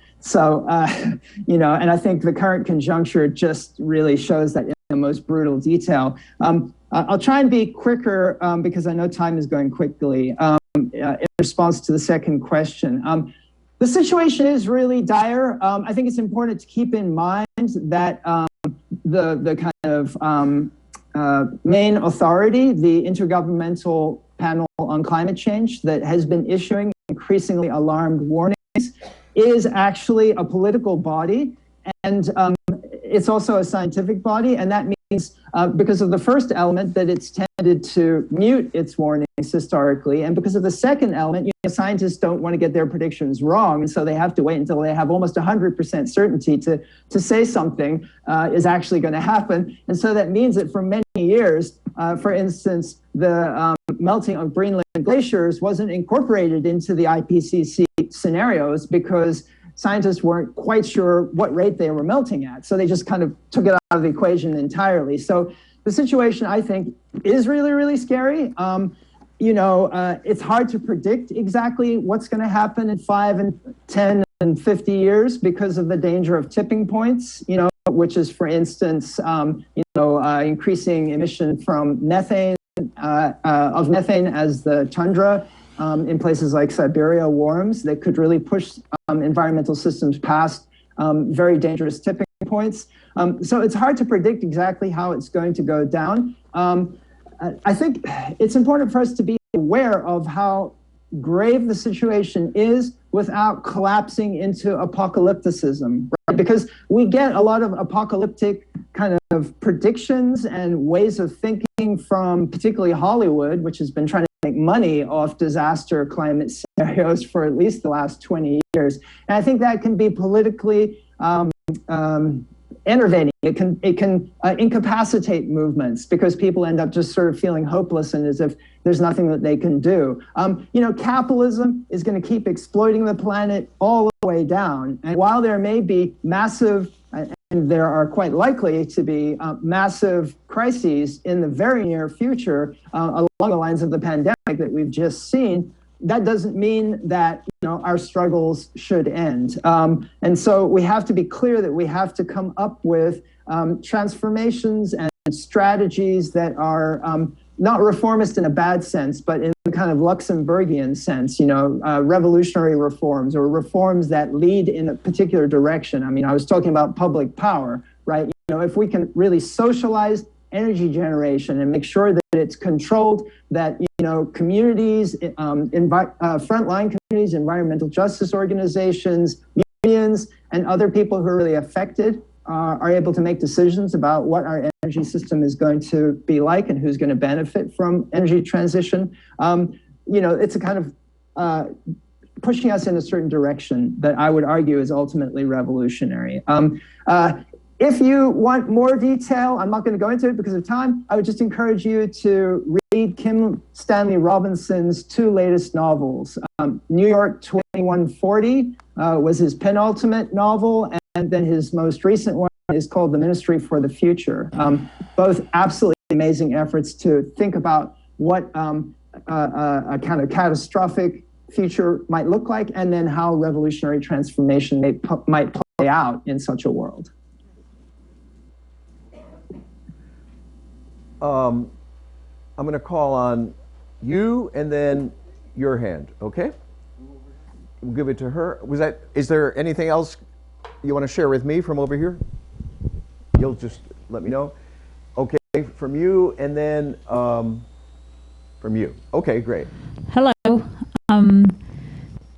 I think the current conjuncture just really shows that in the most brutal detail. I'll try and be quicker because I know time is going quickly in response to the second question. The situation is really dire. I think it's important to keep in mind that the kind of main authority, the Intergovernmental Panel on Climate Change, that has been issuing increasingly alarmed warnings, is actually a political body, and it's also a scientific body, and that means because of the first element that it's tended to mute its warnings historically, and because of the second element, scientists don't want to get their predictions wrong, and so they have to wait until they have almost 100% certainty to say something is actually going to happen. And so that means that for many years, For instance, the melting of Greenland glaciers wasn't incorporated into the IPCC scenarios because scientists weren't quite sure what rate they were melting at. So they just kind of took it out of the equation entirely. So the situation, I think, is really, really scary. It's hard to predict exactly what's going to happen in 5 and 10 and 50 years because of the danger of tipping points, which is, for instance, increasing emission from methane, as the tundra in places like Siberia warms, that could really push environmental systems past very dangerous tipping points. So it's hard to predict exactly how it's going to go down. I think it's important for us to be aware of how grave the situation is without collapsing into apocalypticism, right? Because we get a lot of apocalyptic kind of predictions and ways of thinking from particularly Hollywood, which has been trying to make money off disaster climate scenarios for at least the last 20 years. And I think that can be politically enervating. It can incapacitate movements because people end up just sort of feeling hopeless and as if there's nothing that they can do. Capitalism is going to keep exploiting the planet all the way down. And while there may be massive, and there are quite likely to be massive crises in the very near future along the lines of the pandemic that we've just seen, that doesn't mean that our struggles should end. And so we have to be clear that we have to come up with transformations and strategies that are not reformist in a bad sense, but in the kind of Luxemburgian sense, revolutionary reforms or reforms that lead in a particular direction. I mean, I was talking about public power, right? If we can really socialize energy generation and make sure that it's controlled, that communities, frontline communities, environmental justice organizations, unions, and other people who are really affected are able to make decisions about what our energy system is going to be like and who's going to benefit from energy transition. It's a kind of pushing us in a certain direction that I would argue is ultimately revolutionary. If you want more detail, I'm not going to go into it because of time. I would just encourage you to read Kim Stanley Robinson's 2 latest novels. New York 2140 was his penultimate novel, and then his most recent one is called The Ministry for the Future. Both absolutely amazing efforts to think about what a kind of catastrophic future might look like, and then how revolutionary transformation might play out in such a world. I'm going to call on you and then your hand, okay? We'll give it to her. Is there anything else you want to share with me from over here? You'll just let me know. Okay, from you and then from you. Okay, great. Hello.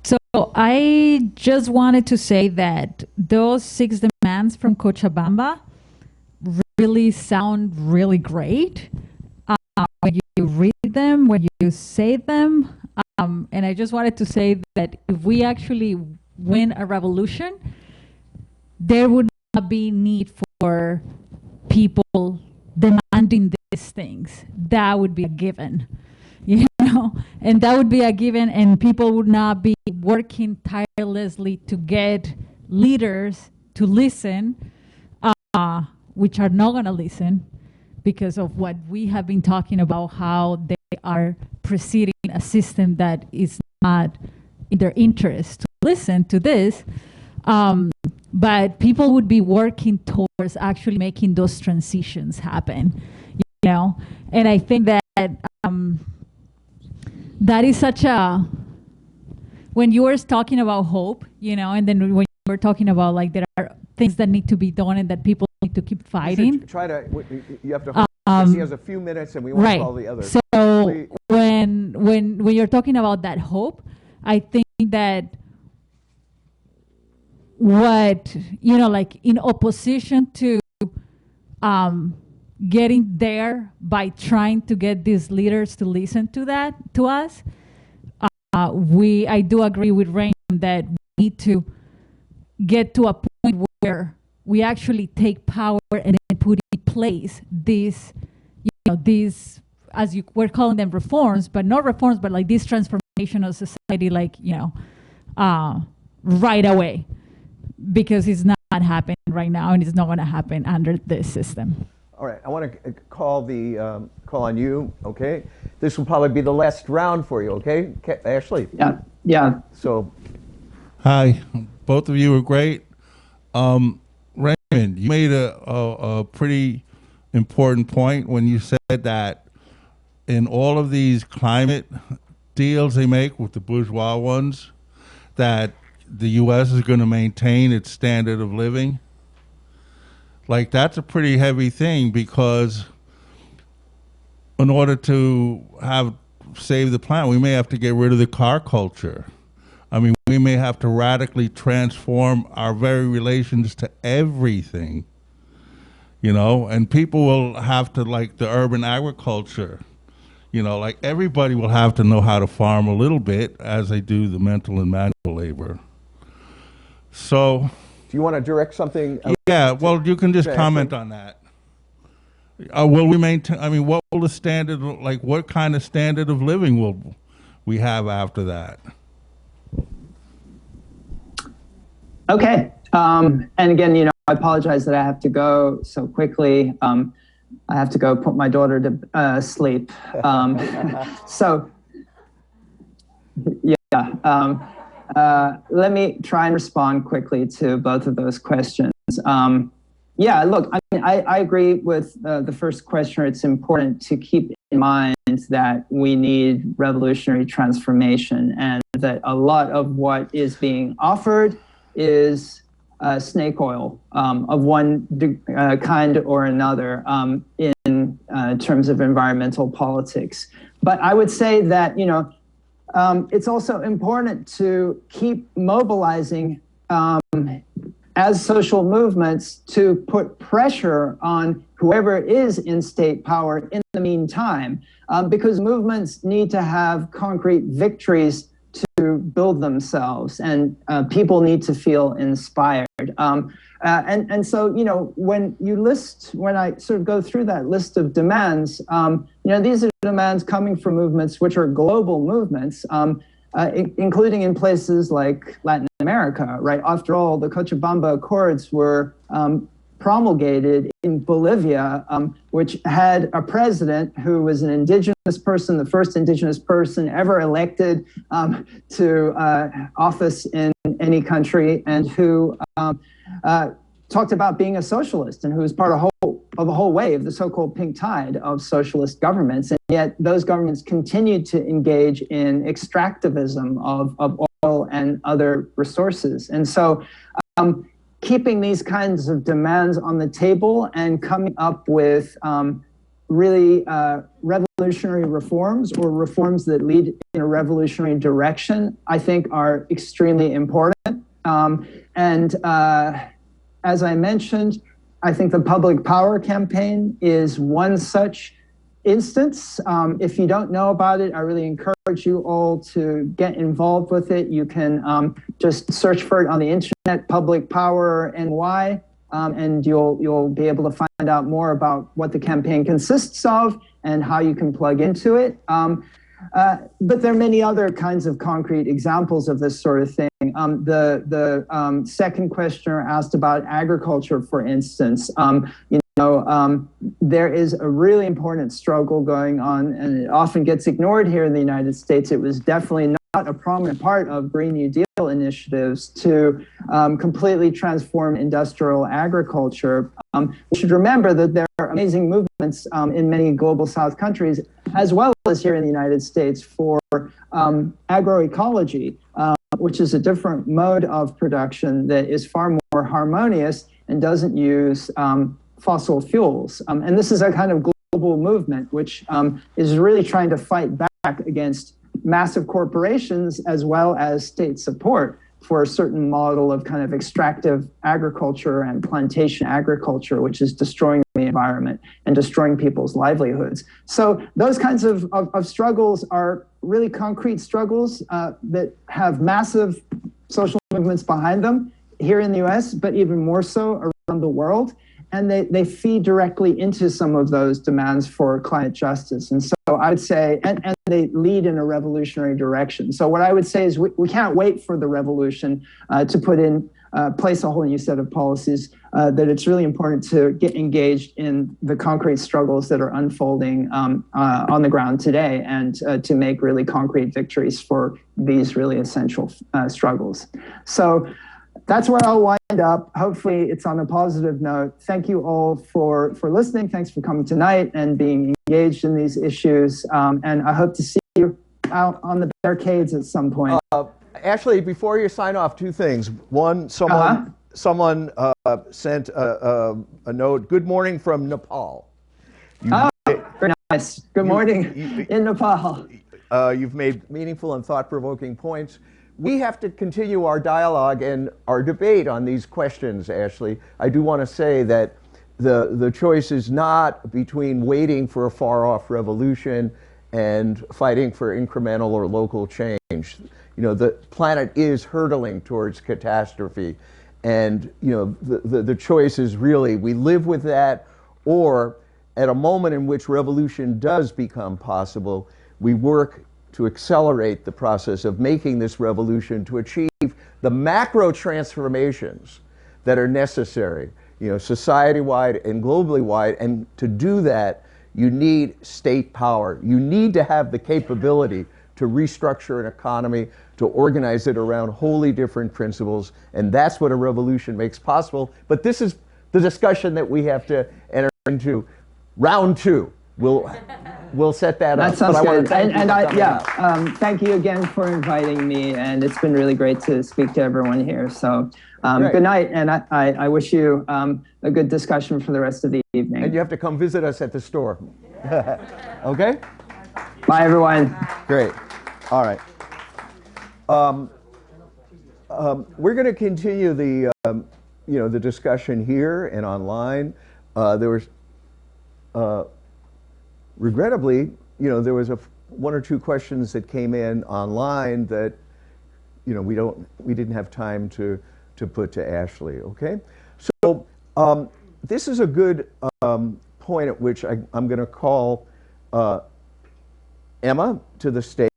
So I just wanted to say that those 6 demands from Cochabamba really sound really great when you read them, when you say them. And I just wanted to say that if we actually win a revolution, there would not be need for people demanding these things. That would be a given, and that would be a given, and people would not be working tirelessly to get leaders to listen, which are not going to listen because of what we have been talking about, how they are preceding a system that is not in their interest to listen to this. But people would be working towards actually making those transitions happen, And I think that that is such a, when you were talking about hope, and then when you were talking about like there are things that need to be done and that people need to keep fighting. You have to, he has a few minutes and we want to call the others. So when you're talking about that hope, I think that what, like in opposition to getting there by trying to get these leaders to listen to us, I do agree with Raymond that we need to get to a point where we actually take power and then put in place these these, as you were calling them reforms, but not reforms, but like this transformation of society, like, right away, because it's not happening right now, and it's not going to happen under this system. All right, I want to call on you, okay? This will probably be the last round for you, okay? Ashley? Yeah. So. Hi, both of you are great. Raymond, you made a pretty important point when you said that in all of these climate deals they make with the bourgeois ones, that the U.S. is going to maintain its standard of living. Like, that's a pretty heavy thing, because in order to save the planet, we may have to get rid of the car culture. I mean, we may have to radically transform our very relations to everything, and people will have to, like the urban agriculture, like everybody will have to know how to farm a little bit as they do the mental and manual labor. So. Do you want to direct something? Yeah, well, you can just comment on that. Will we maintain, what will the standard, like what kind of standard of living will we have after that? Okay. And again, I apologize that I have to go so quickly. I have to go put my daughter to sleep. So, yeah. Let me try and respond quickly to both of those questions. Yeah, look, I agree with the first questioner. It's important to keep in mind that we need revolutionary transformation, and that a lot of what is being offered is snake oil of one kind or another in terms of environmental politics. But I would say that, it's also important to keep mobilizing as social movements to put pressure on whoever is in state power in the meantime, because movements need to have concrete victories to build themselves, and people need to feel inspired. And so, when I sort of go through that list of demands, these are demands coming from movements which are global movements, including in places like Latin America, right? After all, the Cochabamba Accords were promulgated in Bolivia, which had a president who was an indigenous person, the first indigenous person ever elected to office in any country, and who talked about being a socialist, and who was part of a whole wave, the so-called pink tide of socialist governments. And yet those governments continued to engage in extractivism of oil and other resources. And so keeping these kinds of demands on the table and coming up with really revolutionary reforms, or reforms that lead in a revolutionary direction, I think are extremely important. As I mentioned, I think the Public Power Campaign is one such instance. If you don't know about it, I really encourage you all to get involved with it. You can just search for it on the internet, Public Power NY, and you'll be able to find out more about what the campaign consists of and how you can plug into it. But there are many other kinds of concrete examples of this sort of thing. The second questioner asked about agriculture, for instance. There is a really important struggle going on, and it often gets ignored here in the United States. It was definitely not a prominent part of Green New Deal initiatives to completely transform industrial agriculture. We should remember that there are amazing movements in many global South countries, as well as here in the United States, for agroecology, which is a different mode of production that is far more harmonious and doesn't use fossil fuels. And this is a kind of global movement which is really trying to fight back against massive corporations as well as state support for a certain model of kind of extractive agriculture and plantation agriculture, which is destroying the environment and destroying people's livelihoods. So those kinds of struggles are really concrete struggles that have massive social movements behind them here in the US, but even more so around the world. and they feed directly into some of those demands for climate justice. And so I would say, and they lead in a revolutionary direction. So what I would say is we can't wait for the revolution to put in place a whole new set of policies, that it's really important to get engaged in the concrete struggles that are unfolding on the ground today, and to make really concrete victories for these really essential struggles. So that's where I'll wind up. Hopefully it's on a positive note. Thank you all for listening. Thanks for coming tonight and being engaged in these issues. And I hope to see you out on the barricades at some point. Ashley, before you sign off, two things. One, someone sent a note. Good morning from Nepal. Very nice. Good morning in Nepal. You've made meaningful and thought-provoking points. We have to continue our dialogue and our debate on these questions, Ashley. I do want to say that the choice is not between waiting for a far-off revolution and fighting for incremental or local change. You know, the planet is hurtling towards catastrophe. And, you know, the choice is really, we live with that, or at a moment in which revolution does become possible, we work to accelerate the process of making this revolution to achieve the macro transformations that are necessary, you know, society-wide and globally wide. And to do that, you need state power. You need to have the capability to restructure an economy, to organize it around wholly different principles. And that's what a revolution makes possible. But this is the discussion that we have to enter into. Round two. We'll set that up. That sounds good. Thank you again for inviting me, and it's been really great to speak to everyone here. So good night, and I wish you a good discussion for the rest of the evening. And you have to come visit us at the store. Okay? Bye, everyone. Great. All right. We're going to continue the the discussion here and online. There was regrettably, there was one or two questions that came in online that, we didn't have time to put to Ashley. Okay, so this is a good point at which I'm going to call Emma to the stage.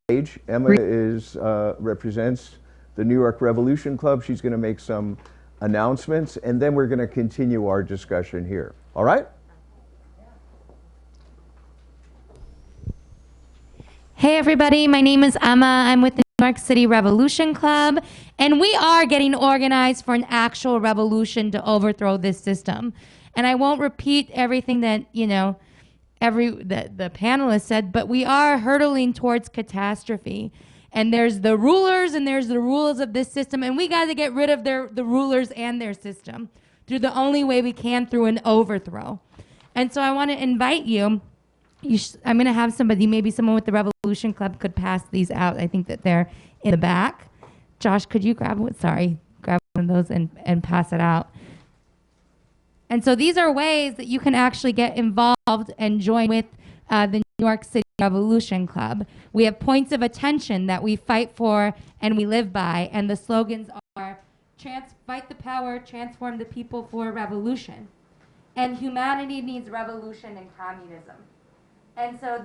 Emma represents the New York Revolution Club. She's going to make some announcements, and then we're going to continue our discussion here. All right? Hey everybody, my name is Emma. I'm with the New York City Revolution Club, and we are getting organized for an actual revolution to overthrow this system. And I won't repeat everything that, the panelists said, but we are hurtling towards catastrophe. And there's the rulers and there's the rulers of this system, and we got to get rid of the rulers and their system through the only way we can, through an overthrow. And so I want to invite you. I'm going to have somebody, maybe someone with the Revolution Club could pass these out. I think that they're in the back. Josh, could you grab one? Sorry, grab one of those and pass it out. And so these are ways that you can actually get involved and join with the New York City Revolution Club. We have points of attention that we fight for and we live by, and the slogans are fight the power, transform the people for revolution. And humanity needs revolution and communism. And so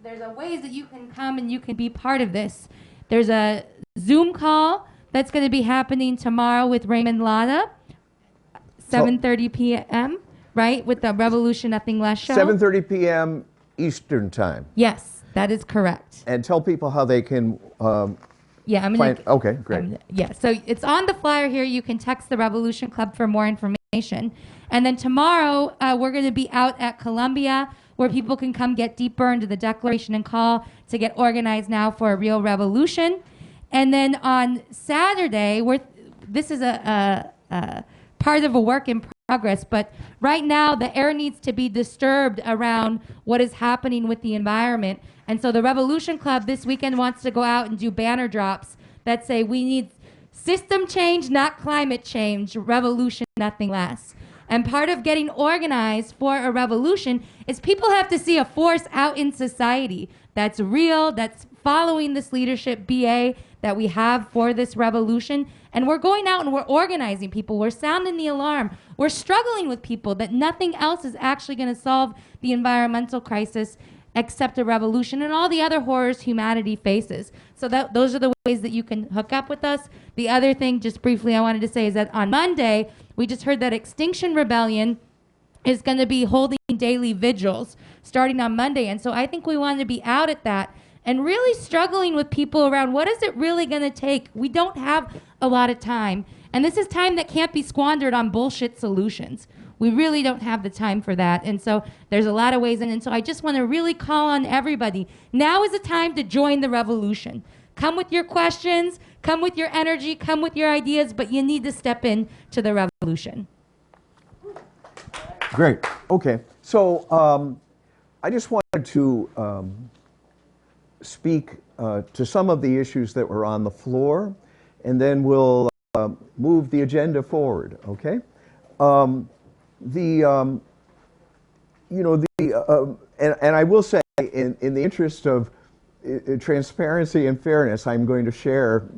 there's a ways that you can come and you can be part of this. There's a Zoom call that's going to be happening tomorrow with Raymond Lotta, 7:30 p.m., right, with the Revolution Nothing Less show. 7:30 p.m. Eastern Time. Yes, that is correct. And tell people how they can okay, great. So it's on the flyer here. You can text the Revolution Club for more information. And then tomorrow, we're going to be out at Columbia, where people can come get deeper into the Declaration and call to get organized now for a real revolution. And then on Saturday, this is a part of a work in progress, but right now the air needs to be disturbed around what is happening with the environment. And so the Revolution Club this weekend wants to go out and do banner drops that say we need system change, not climate change, revolution, nothing less. And part of getting organized for a revolution is people have to see a force out in society that's real, that's following this leadership, BA, that we have for this revolution. And we're going out and we're organizing people. We're sounding the alarm. We're struggling with people that nothing else is actually going to solve the environmental crisis except a revolution and all the other horrors humanity faces. So those are the ways that you can hook up with us. The other thing, just briefly, I wanted to say is that on Monday, we just heard that Extinction Rebellion is going to be holding daily vigils starting on Monday. And so I think we want to be out at that and really struggling with people around what is it really going to take? We don't have a lot of time. And this is time that can't be squandered on bullshit solutions. We really don't have the time for that. And so there's a lot of ways in. And so I just want to really call on everybody. Now is the time to join the revolution. Come with your questions, come with your energy, come with your ideas, but you need to step in to the revolution. Great. Okay. So I just wanted to speak to some of the issues that were on the floor, and then we'll move the agenda forward. Okay. And I will say, in the interest of transparency and fairness, I'm going to share,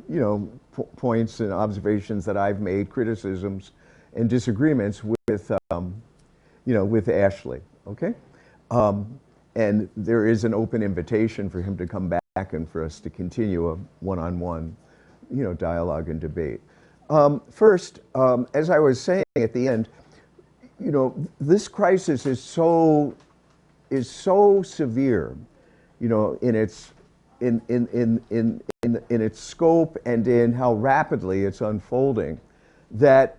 points and observations that I've made, criticisms and disagreements with, with Ashley. Okay. And there is an open invitation for him to come back and for us to continue a one-on-one, dialogue and debate. First, as I was saying at the end, this crisis is so severe, in its scope and in how rapidly it's unfolding, that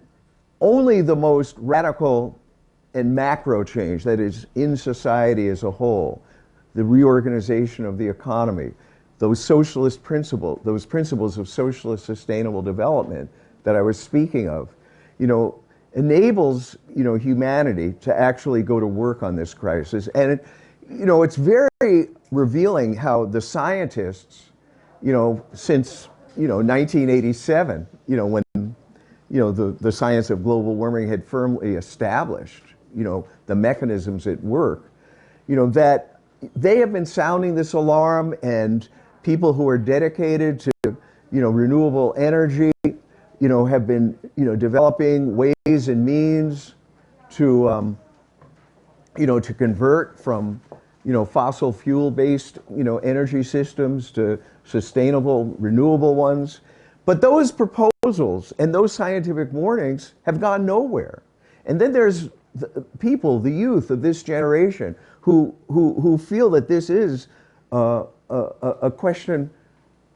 only the most radical and macro change, that is in society as a whole, the reorganization of the economy, those socialist principles, those principles of socialist sustainable development that I was speaking of, enables, humanity to actually go to work on this crisis. And it's very revealing how the scientists, since, 1987, when, the science of global warming had firmly established, the mechanisms at work, that they have been sounding this alarm, and people who are dedicated to, renewable energy, have been, developing ways and means to, to convert from, fossil fuel-based, energy systems to sustainable, renewable ones. But those proposals and those scientific warnings have gone nowhere. And then there's the people, the youth of this generation, who feel that this is a question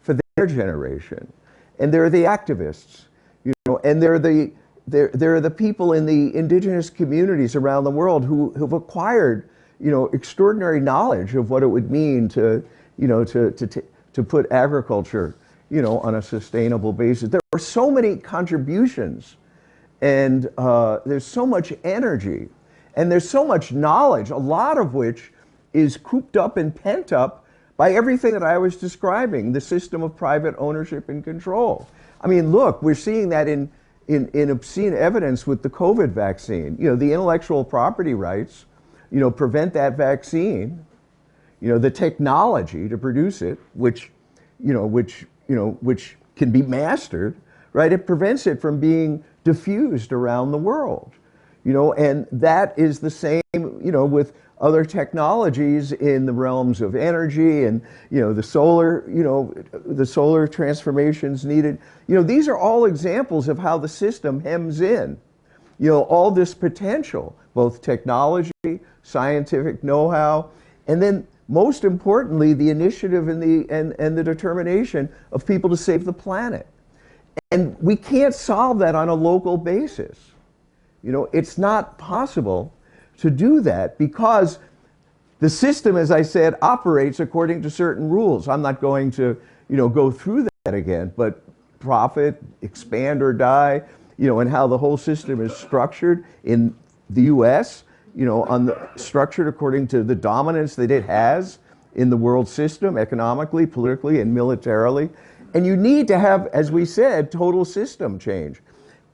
for their generation. And there are the activists, and there are the people in the indigenous communities around the world who've acquired, extraordinary knowledge of what it would mean to put agriculture, on a sustainable basis. There are so many contributions, and there's so much energy, and there's so much knowledge, a lot of which is cooped up and pent up by everything that I was describing, the system of private ownership and control. I mean, look, we're seeing that in obscene evidence with the COVID vaccine. The intellectual property rights, prevent that vaccine. The technology to produce it, which can be mastered, right? It prevents it from being diffused around the world. And that is the same, with other technologies in the realms of energy and, the solar transformations needed. These are all examples of how the system hems in, all this potential, both technology, scientific know-how, and then most importantly, the initiative and the determination of people to save the planet. And we can't solve that on a local basis. It's not possible to do that because the system, as I said, operates according to certain rules. I'm not going to, go through that again, but profit, expand or die, and how the whole system is structured in the US, structured according to the dominance that it has in the world system, economically, politically, and militarily. And you need to have, as we said, total system change.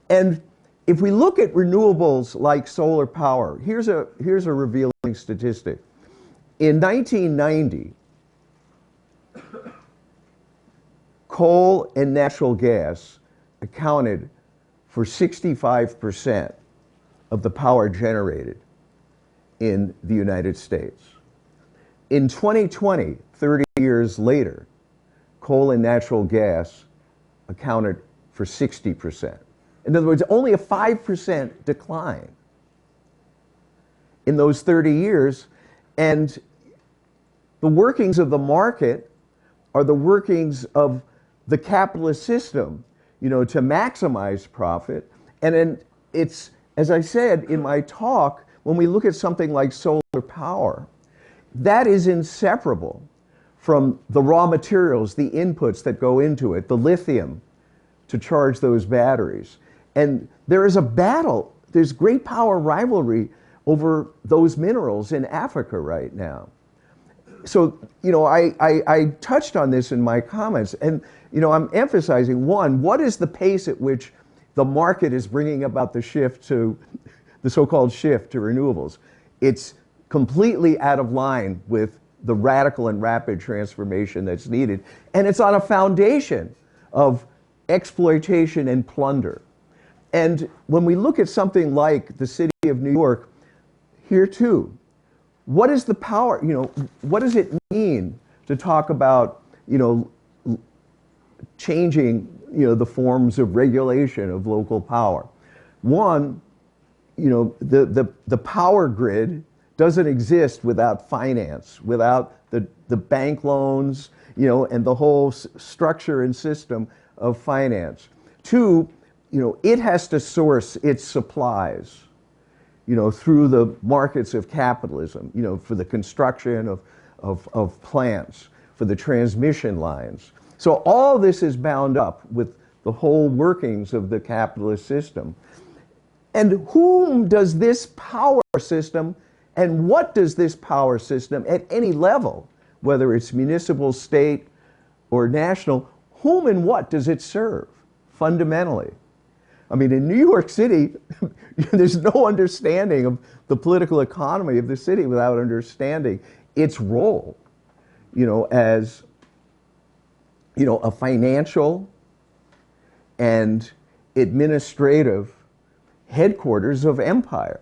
And if we look at renewables like solar power, here's a revealing statistic. In 1990, coal and natural gas accounted for 65% of the power generated in the United States. In 2020, 30 years later, coal and natural gas accounted for 60%. In other words, only a 5% decline in those 30 years. And the workings of the market are the workings of the capitalist system, to maximize profit. And then it's, as I said in my talk, when we look at something like solar power, that is inseparable from the raw materials, the inputs that go into it, the lithium to charge those batteries. And there is a battle, there's great power rivalry over those minerals in Africa right now. So, I touched on this in my comments, and, I'm emphasizing, one, what is the pace at which the market is bringing about the shift to, the so-called shift to renewables? It's completely out of line with the radical and rapid transformation that's needed. And it's on a foundation of exploitation and plunder. And when we look at something like the city of New York, here too, what is the power, what does it mean to talk about, changing, the forms of regulation of local power? One, the power grid doesn't exist without finance, without the bank loans, and the whole structure and system of finance. Two, it has to source its supplies, through the markets of capitalism, for the construction of plants, for the transmission lines. So all this is bound up with the whole workings of the capitalist system. And whom does this power system, and what does this power system at any level, whether it's municipal, state, or national, whom and what does it serve fundamentally? I mean, in New York City, there's no understanding of the political economy of the city without understanding its role, as, a financial and administrative headquarters of empire.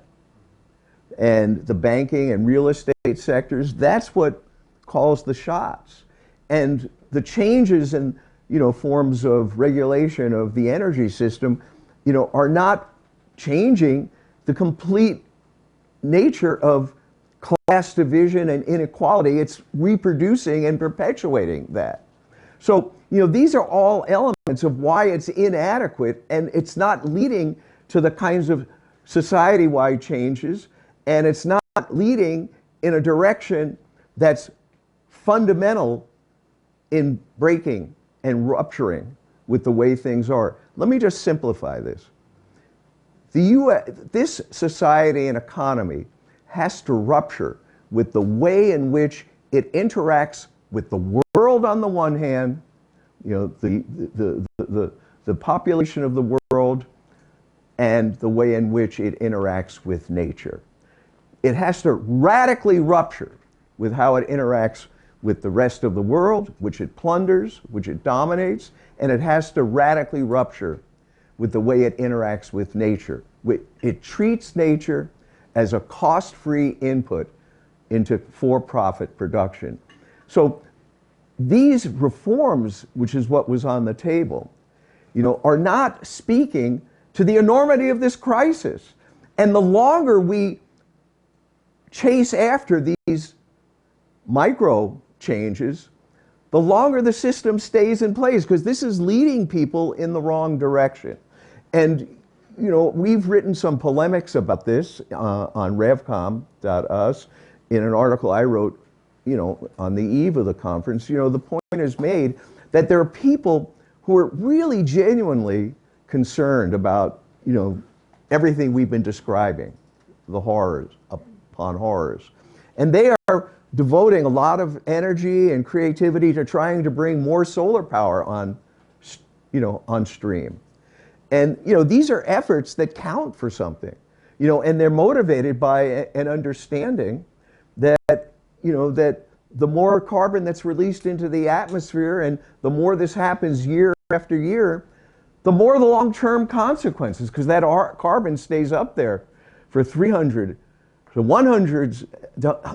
And the banking and real estate sectors, that's what calls the shots. And the changes in, forms of regulation of the energy system, are not changing the complete nature of class division and inequality. It's reproducing and perpetuating that. So, these are all elements of why it's inadequate, and it's not leading to the kinds of society-wide changes, and it's not leading in a direction that's fundamental in breaking and rupturing with the way things are. Let me just simplify this. This society and economy has to rupture with the way in which it interacts with the world on the one hand, the population of the world, and the way in which it interacts with nature. It has to radically rupture with how it interacts with the rest of the world, which it plunders, which it dominates, and it has to radically rupture with the way it interacts with nature. It treats nature as a cost-free input into for-profit production. So these reforms, which is what was on the table, are not speaking to the enormity of this crisis. And the longer we chase after these micro changes, the longer the system stays in place, because this is leading people in the wrong direction. And we've written some polemics about this on revcom.us in an article I wrote, on the eve of the conference. The point is made that there are people who are really genuinely concerned about, everything we've been describing, the horrors upon horrors. And they are devoting a lot of energy and creativity to trying to bring more solar power on stream. And, these are efforts that count for something, and they're motivated by an understanding that, that the more carbon that's released into the atmosphere, and the more this happens year after year, the more the long-term consequences, because that carbon stays up there for 300 to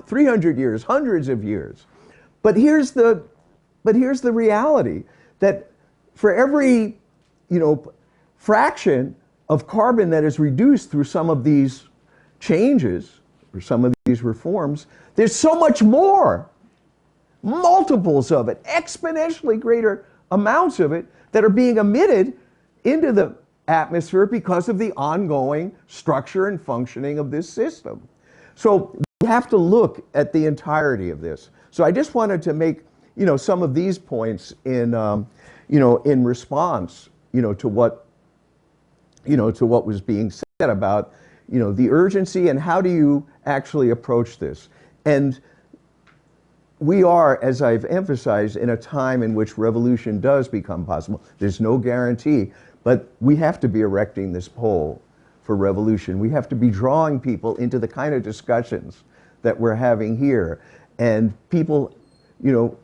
300 years, hundreds of years. But here's the reality, that for every, fraction of carbon that is reduced through some of these changes or some of these reforms, there's so much more, multiples of it, exponentially greater amounts of it that are being emitted into the atmosphere because of the ongoing structure and functioning of this system. So we have to look at the entirety of this. So I just wanted to make, some of these points in, in response, to what, to what was being said about, the urgency and how do you actually approach this. And we are, as I've emphasized, in a time in which revolution does become possible. There's no guarantee, but we have to be erecting this pole for revolution. We have to be drawing people into the kind of discussions that we're having here. And people,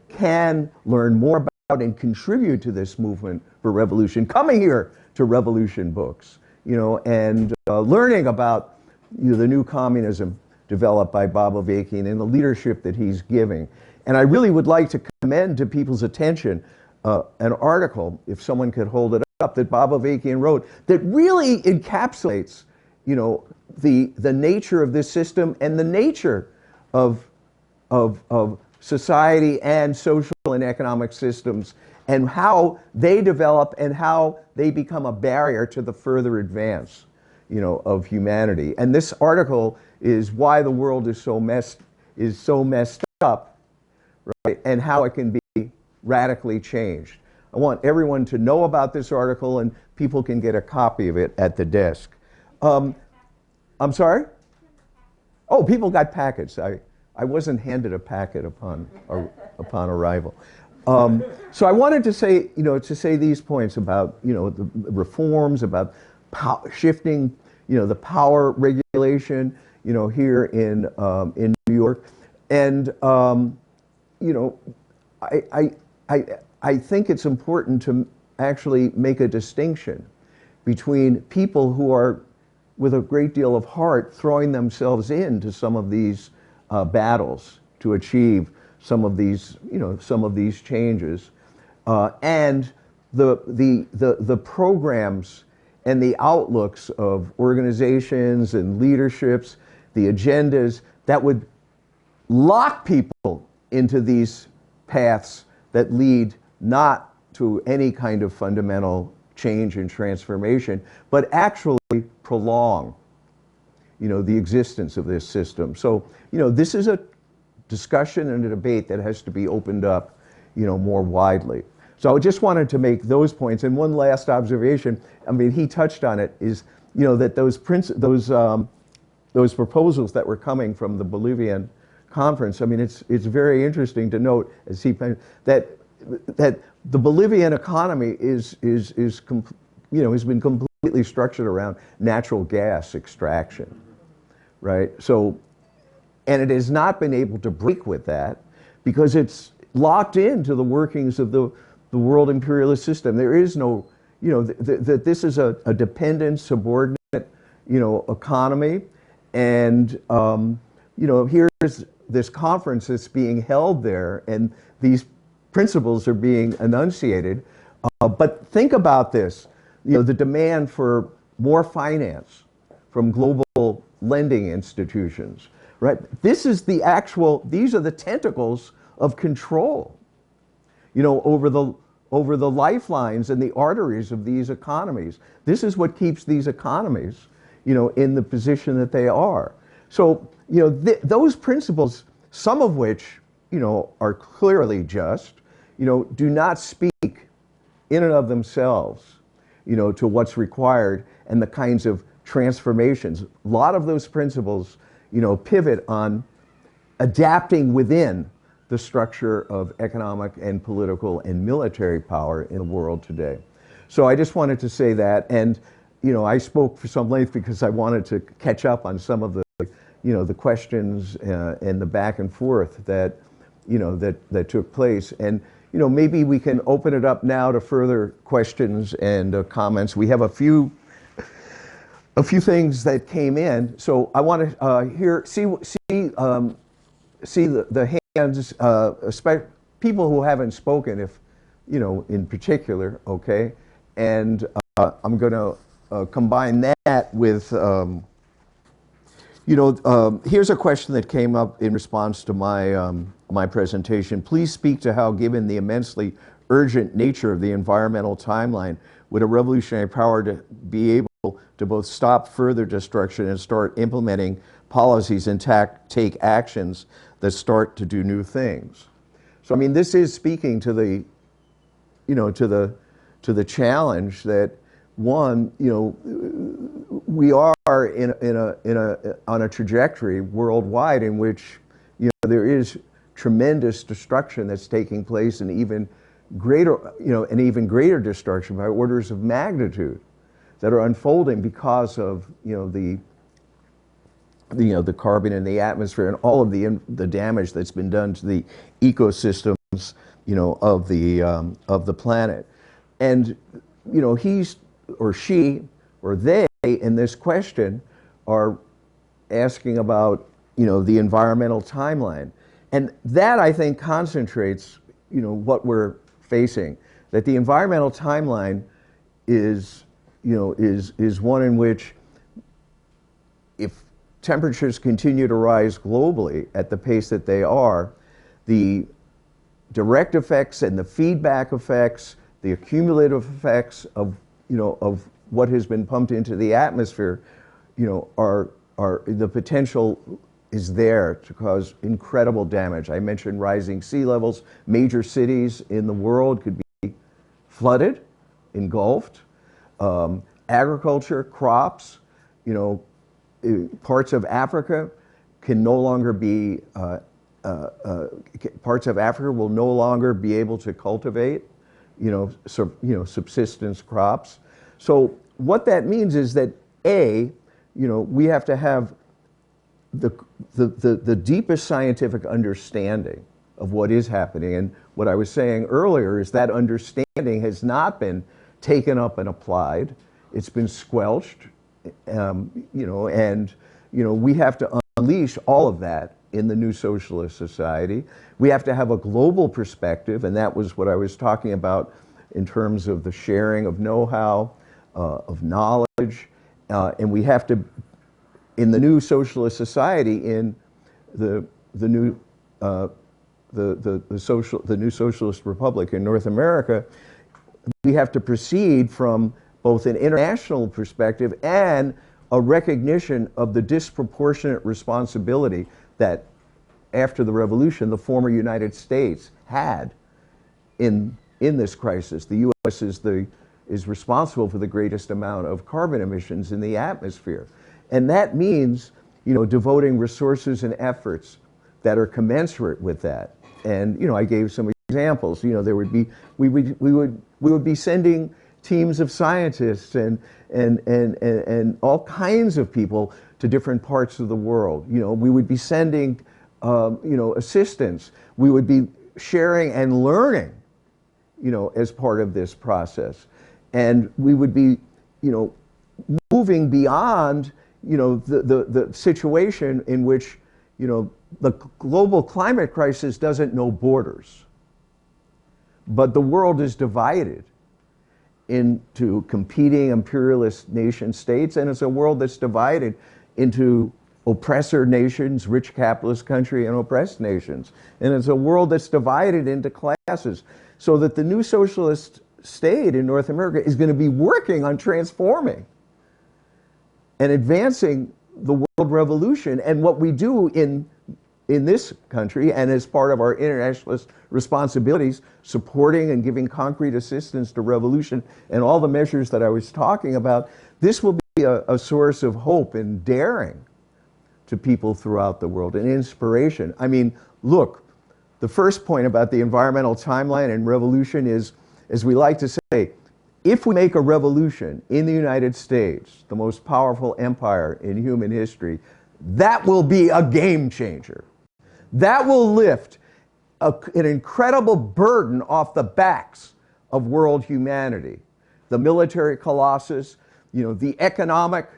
can learn more about and contribute to this movement for revolution, coming here to Revolution Books, and learning about the new communism developed by Bob Avakian and the leadership that he's giving. And I really would like to commend to people's attention an article, if someone could hold it up, that Bob Avakian wrote that really encapsulates, the nature of this system and the nature of society and social and economic systems, and how they develop and how they become a barrier to the further advance, of humanity. And this article is why the world is so messed up, right? And how it can be radically changed. I want everyone to know about this article, and people can get a copy of it at the desk. I'm sorry? Oh, people got packets. I wasn't handed a packet upon arrival. So I wanted to say, to say these points about, the reforms, about shifting, the power regulation, here in New York, and I think it's important to actually make a distinction between people who are, with a great deal of heart, throwing themselves into some of these battles to achieve some of these, some of these changes, and the programs and the outlooks of organizations and leaderships, the agendas that would lock people into these paths that lead not to any kind of fundamental change and transformation, but actually prolong, the existence of this system. So, this is a discussion and a debate that has to be opened up, more widely. So I just wanted to make those points. And one last observation, I mean, he touched on it, is, that those proposals that were coming from the Bolivian conference, I mean, it's very interesting to note, as he that the Bolivian economy has been completely structured around natural gas extraction, right? So, and it has not been able to break with that because it's locked into the workings of the world imperialist system. There is no, that this is a dependent, subordinate, economy. And, here's this conference that's being held there, and these principles are being enunciated. But think about this, the demand for more finance from global lending institutions, right? This is the actual, these are the tentacles of control, over the lifelines and the arteries of these economies. This is what keeps these economies, in the position that they are. So, those principles, some of which, are clearly just, do not speak in and of themselves, to what's required and the kinds of transformations. A lot of those principles, pivot on adapting within the structure of economic and political and military power in the world today. So I just wanted to say that, and I spoke for some length because I wanted to catch up on some of the, the questions and the back and forth that, that took place. And maybe we can open it up now to further questions and comments. We have a few things that came in. So I want to see the hands, people who haven't spoken, if in particular, okay. And I'm going to combine that with, here's a question that came up in response to my presentation. Please speak to how, given the immensely urgent nature of the environmental timeline, would a revolutionary power to be able to both stop further destruction and start implementing policies and take actions that start to do new things. So, I mean, this is speaking to the, to the challenge that, one, we are on a trajectory worldwide in which, there is tremendous destruction that's taking place, and even greater destruction by orders of magnitude that are unfolding because of, the carbon in the atmosphere and all of the damage that's been done to the ecosystems, of the planet. And, he's or she or they in this question are asking about, the environmental timeline. And that, I think, concentrates, what we're facing. That the environmental timeline is one in which, if temperatures continue to rise globally at the pace that they are, the direct effects and the feedback effects, the accumulative effects of what has been pumped into the atmosphere, are the potential is there to cause incredible damage. I mentioned rising sea levels. Major cities in the world could be flooded, engulfed. Agriculture, crops, parts of Africa can no longer be, parts of Africa will no longer be able to cultivate, subsistence crops. So what that means is that we have to have the deepest scientific understanding of what is happening. And what I was saying earlier is that understanding has not been taken up and applied. It's been squelched, and we have to unleash all of that in the new socialist society. We have to have a global perspective, and that was what I was talking about in terms of the sharing of know-how, of knowledge, and we have to, in the new socialist society, in the new socialist republic in North America, we have to proceed from both an international perspective and a recognition of the disproportionate responsibility that, after the revolution, the former United States had in this crisis. The U.S. is responsible for the greatest amount of carbon emissions in the atmosphere. And that means, devoting resources and efforts that are commensurate with that. And, I gave some examples. There would be, we would be sending teams of scientists and all kinds of people to different parts of the world. We would be sending, assistance. We would be sharing and learning, as part of this process. And we would be, moving beyond, the situation in which, the global climate crisis doesn't know borders. But the world is divided into competing imperialist nation states, and it's a world that's divided into oppressor nations, rich capitalist country, and oppressed nations. And it's a world that's divided into classes, so that the new socialist state in North America is going to be working on transforming and advancing the world revolution. And what we do in this country, and as part of our internationalist responsibilities, supporting and giving concrete assistance to revolution and all the measures that I was talking about, this will be a source of hope and daring to people throughout the world, and inspiration. I mean, look, the first point about the environmental timeline and revolution is, as we like to say, if we make a revolution in the United States, the most powerful empire in human history, that will be a game changer. That will lift an incredible burden off the backs of world humanity. The military colossus, the economic,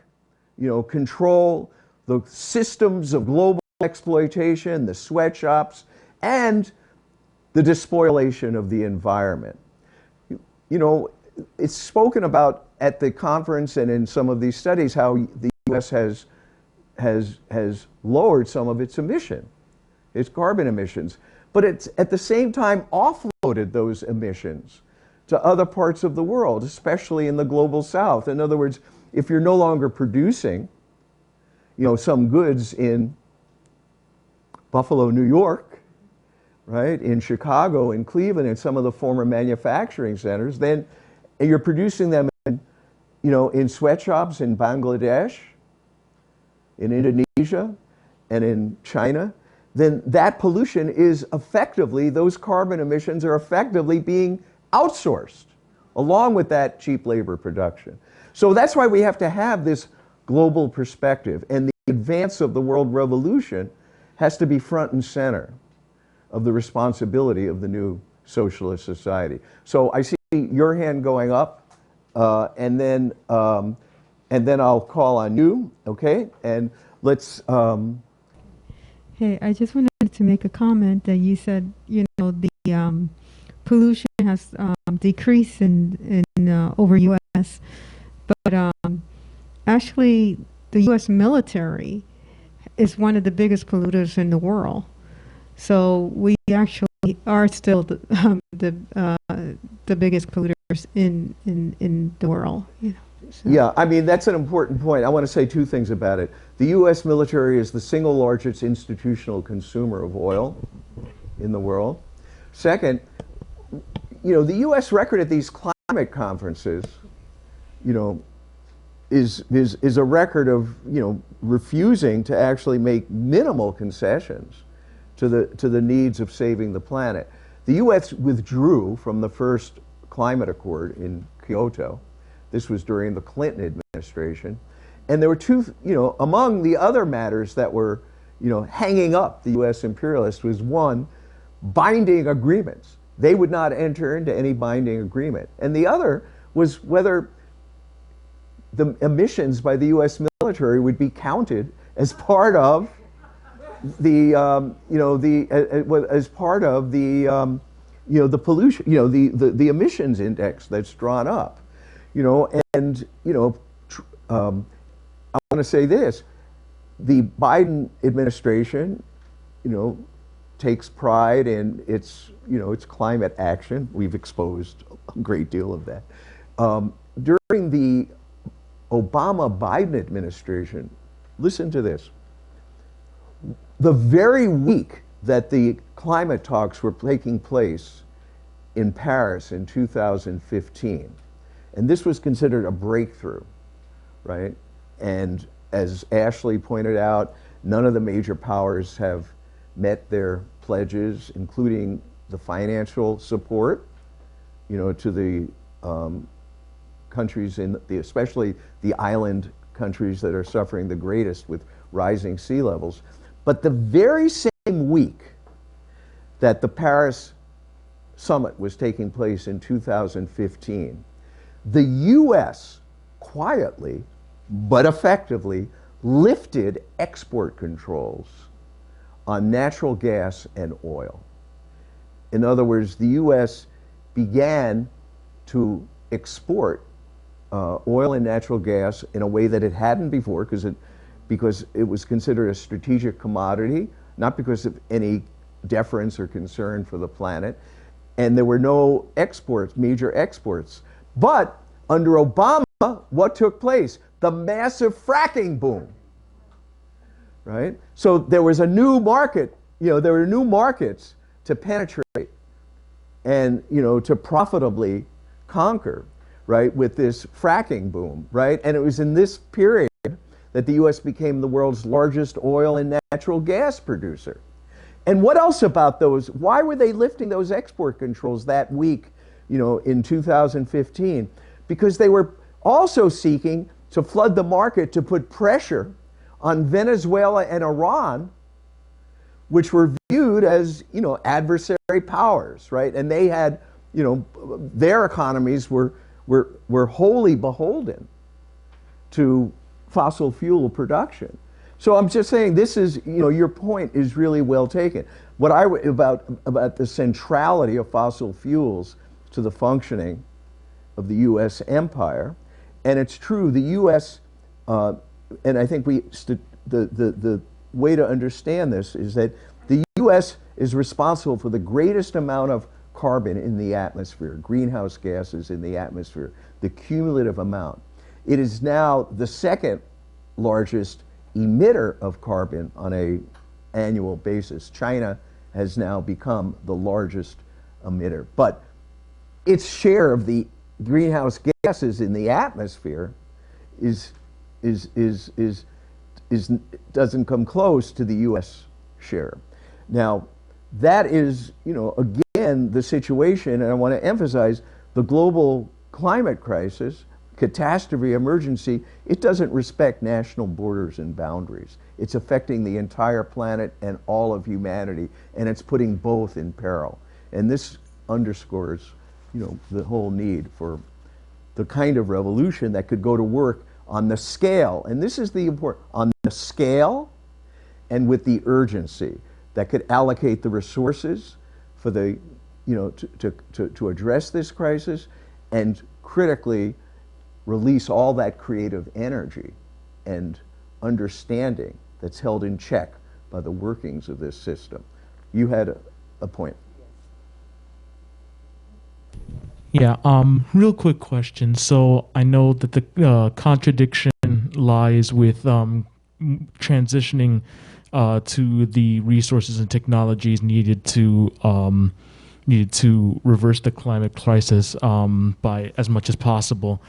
control, the systems of global exploitation, the sweatshops, and the despoilation of the environment. It's spoken about at the conference and in some of these studies how the U.S. has lowered some of its carbon emissions, but it's at the same time offloaded those emissions to other parts of the world, especially in the global south. In other words, if you're no longer producing, some goods in Buffalo, New York, right, in Chicago, in Cleveland, in some of the former manufacturing centers, then you're producing them in sweatshops in Bangladesh, in Indonesia, and in China, then that pollution is effectively, those carbon emissions are effectively being outsourced along with that cheap labor production. So that's why we have to have this global perspective, and the advance of the world revolution has to be front and center of the responsibility of the new socialist society. So I see your hand going up, and then I'll call on you, okay? And let's. Hey, I just wanted to make a comment that you said, the pollution has decreased in over U.S., but actually the U.S. military is one of the biggest polluters in the world. So we actually are still the biggest polluters in the world. So. Yeah, I mean, that's an important point. I want to say two things about it. The U.S. military is the single largest institutional consumer of oil in the world. Second, the U.S. record at these climate conferences, is a record of, refusing to actually make minimal concessions to the needs of saving the planet. The U.S. withdrew from the first climate accord in Kyoto. This was during the Clinton administration. And there were two, among the other matters that were, hanging up the U.S. imperialists was one, binding agreements. They would not enter into any binding agreement. And the other was whether the emissions by the U.S. military would be counted as part of the, as part of the, the pollution, the emissions index that's drawn up. I want to say this, the Biden administration, takes pride in its, its climate action. We've exposed a great deal of that. During the Obama-Biden administration, listen to this. The very week that the climate talks were taking place in Paris in 2015, and this was considered a breakthrough, right? And as Ashley pointed out, none of the major powers have met their pledges, including the financial support, to the countries especially the island countries that are suffering the greatest with rising sea levels. But the very same week that the Paris summit was taking place in 2015, the U.S. quietly but effectively lifted export controls on natural gas and oil. In other words, the U.S. began to export oil and natural gas in a way that it hadn't before, because it was considered a strategic commodity, not because of any deference or concern for the planet. And there were no exports, major exports. But under Obama, what took place? The massive fracking boom, right? So there was a new market, there were new markets to penetrate and, to profitably conquer, right, with this fracking boom, right? And it was in this period that the U.S. became the world's largest oil and natural gas producer. And what else about those? Why were they lifting those export controls that week, in 2015? Because they were also seeking to flood the market to put pressure on Venezuela and Iran which were viewed as, adversary powers, right? And they had, their economies were wholly beholden to fossil fuel production. So I'm just saying this is, your point is really well taken. What about the centrality of fossil fuels to the functioning of the U.S. empire, and it's true, the U.S., and I think the way to understand this is that the U.S. is responsible for the greatest amount of carbon in the atmosphere, greenhouse gases in the atmosphere, the cumulative amount. It is now the second largest emitter of carbon on an annual basis. China has now become the largest emitter. But its share of the greenhouse gases in the atmosphere doesn't come close to the U.S. share. Now, that is, again, the situation, and I want to emphasize the global climate crisis, catastrophe, emergency. It doesn't respect national borders and boundaries. It's affecting the entire planet and all of humanity, and it's putting both in peril. And this underscores, the whole need for the kind of revolution that could go to work on the scale, and this is the important, on the scale and with the urgency that could allocate the resources for the, to address this crisis, and critically release all that creative energy and understanding that's held in check by the workings of this system. You had a point. Yeah, real quick question. So I know that the contradiction lies with transitioning to the resources and technologies needed to reverse the climate crisis by as much as possible.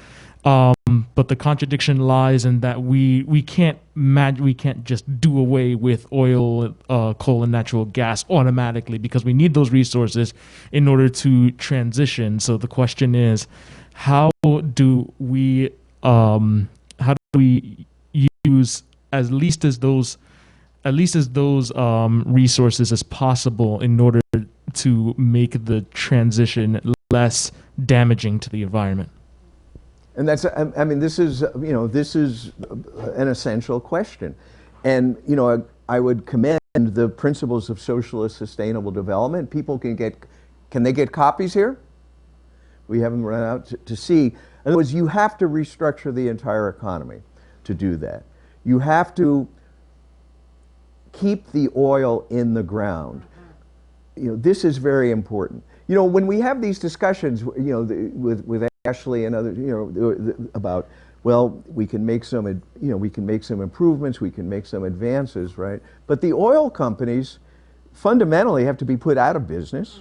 But the contradiction lies in that we can't just do away with oil, coal, and natural gas automatically, because we need those resources in order to transition. So the question is, how do we use as least as those resources as possible in order to make the transition less damaging to the environment? And that's, I mean, this is an essential question. And, I would commend the principles of socialist sustainable development. People can they get copies here? We haven't run out to see. In other words, you have to restructure the entire economy to do that. You have to keep the oil in the ground. This is very important. When we have these discussions, with Ashley and others, about, well, we can make some improvements, we can make some advances, right? But the oil companies fundamentally have to be put out of business.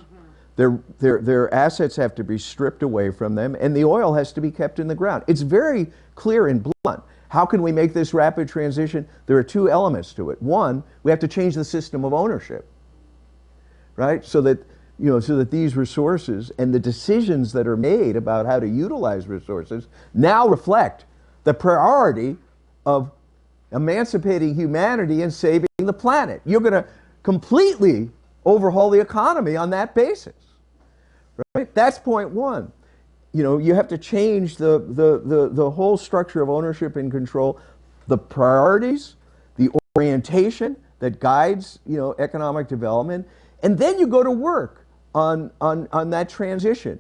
Their assets have to be stripped away from them, and the oil has to be kept in the ground. It's very clear and blunt. How can we make this rapid transition? There are two elements to it. One, we have to change the system of ownership, right? So that these resources and the decisions that are made about how to utilize resources now reflect the priority of emancipating humanity and saving the planet. You're going to completely overhaul the economy on that basis, right? That's point one. You have to change the whole structure of ownership and control, the priorities, the orientation that guides, economic development, and then you go to work on that transition.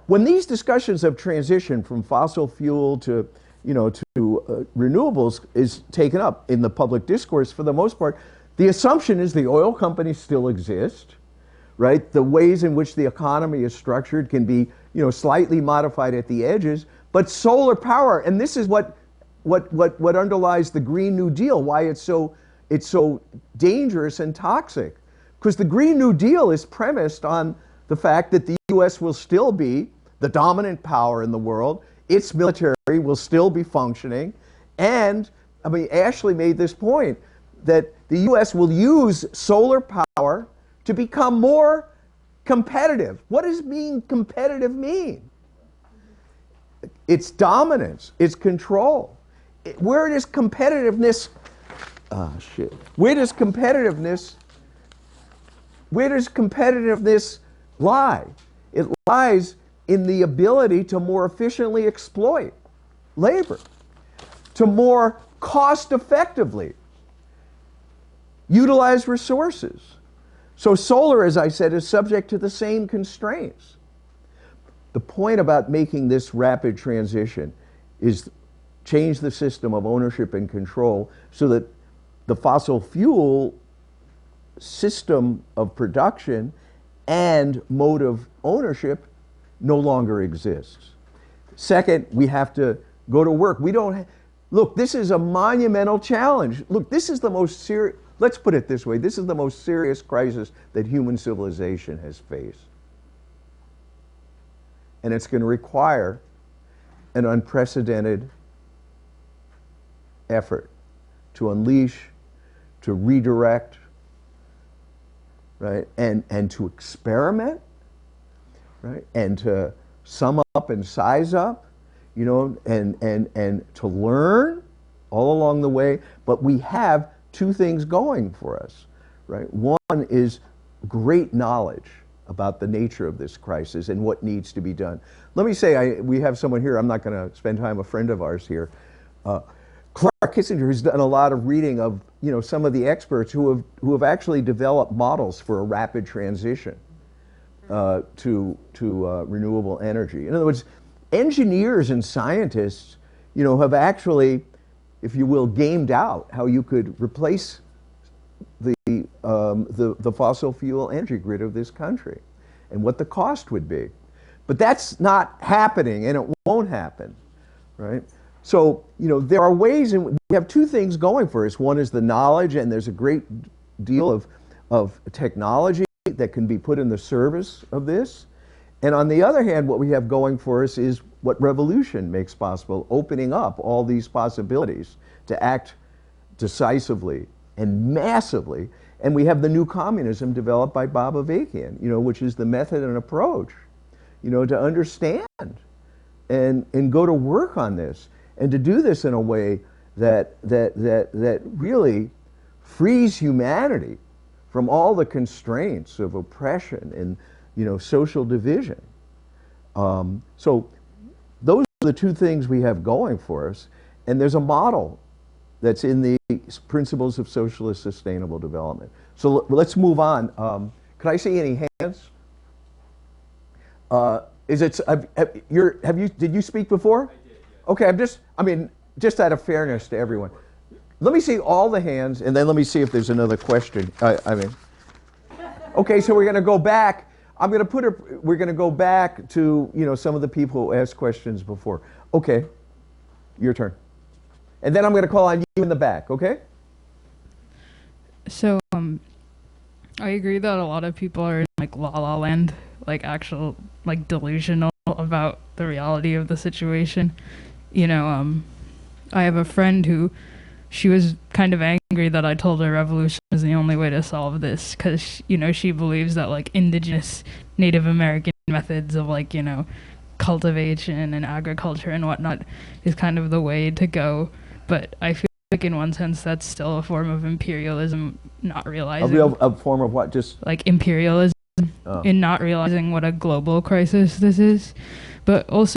When these discussions of transition from fossil fuel to renewables is taken up in the public discourse, for the most part, the assumption is the oil companies still exist, right? The ways in which the economy is structured can be, slightly modified at the edges, but solar power, and this is what underlies the Green New Deal, why it's so dangerous and toxic. Because the Green New Deal is premised on the fact that the U.S. will still be the dominant power in the world, its military will still be functioning, and, Ashley made this point, that the U.S. will use solar power to become more competitive. What does being competitive mean? It's dominance, it's control. Where does competitiveness where does competitiveness lie? It lies in the ability to more efficiently exploit labor, to more cost effectively utilize resources. So solar, as I said, is subject to the same constraints. The point about making this rapid transition is change the system of ownership and control so that the fossil fuel system of production and mode of ownership no longer exists. Second, we have to go to work. We don't look, this is a monumental challenge. Look, this is the most serious, let's put it this way, this is the most serious crisis that human civilization has faced. And it's going to require an unprecedented effort to unleash, to redirect, right, and to experiment, right, and to sum up and size up, you know, and to learn all along the way. But we have two things going for us, right? One is great knowledge about the nature of this crisis and what needs to be done. Let me say, we have someone here, I'm not going to spend time, a friend of ours here, Clark Kissinger, has done a lot of reading of, you know, some of the experts who have actually developed models for a rapid transition to renewable energy. In other words, engineers and scientists, you know, have actually, if you will, gamed out how you could replace the fossil fuel energy grid of this country and what the cost would be. But that's not happening, and it won't happen, right? So, you know, there are ways, and we have two things going for us. One is the knowledge, and there's a great deal of technology that can be put in the service of this. And on the other hand, what we have going for us is what revolution makes possible, opening up all these possibilities to act decisively and massively. And we have the new communism developed by Bob Avakian, you know, which is the method and approach, you know, to understand and go to work on this, and to do this in a way that really frees humanity from all the constraints of oppression and, you know, social division. So those are the two things we have going for us, and there's a model that's in the principles of socialist sustainable development. So let's move on. Could I see any hands? Did you speak before? I did, yeah. Okay, just out of fairness to everyone. Let me see all the hands, and then let me see if there's another question. Okay, so we're going to go back. We're going to go back to, you know, some of the people who asked questions before. Okay, your turn. And then I'm going to call on you in the back, okay? So, I agree that a lot of people are in, like, la-la land, like, actual, like, delusional about the reality of the situation. You know, I have a friend who, she was kind of angry that I told her revolution is the only way to solve this, because, you know, she believes that, like, indigenous Native American methods of, like, you know, cultivation and agriculture and whatnot is kind of the way to go. But I feel like in one sense that's still a form of imperialism, not realizing. A form of what? Just like imperialism, in not realizing what a global crisis this is. But also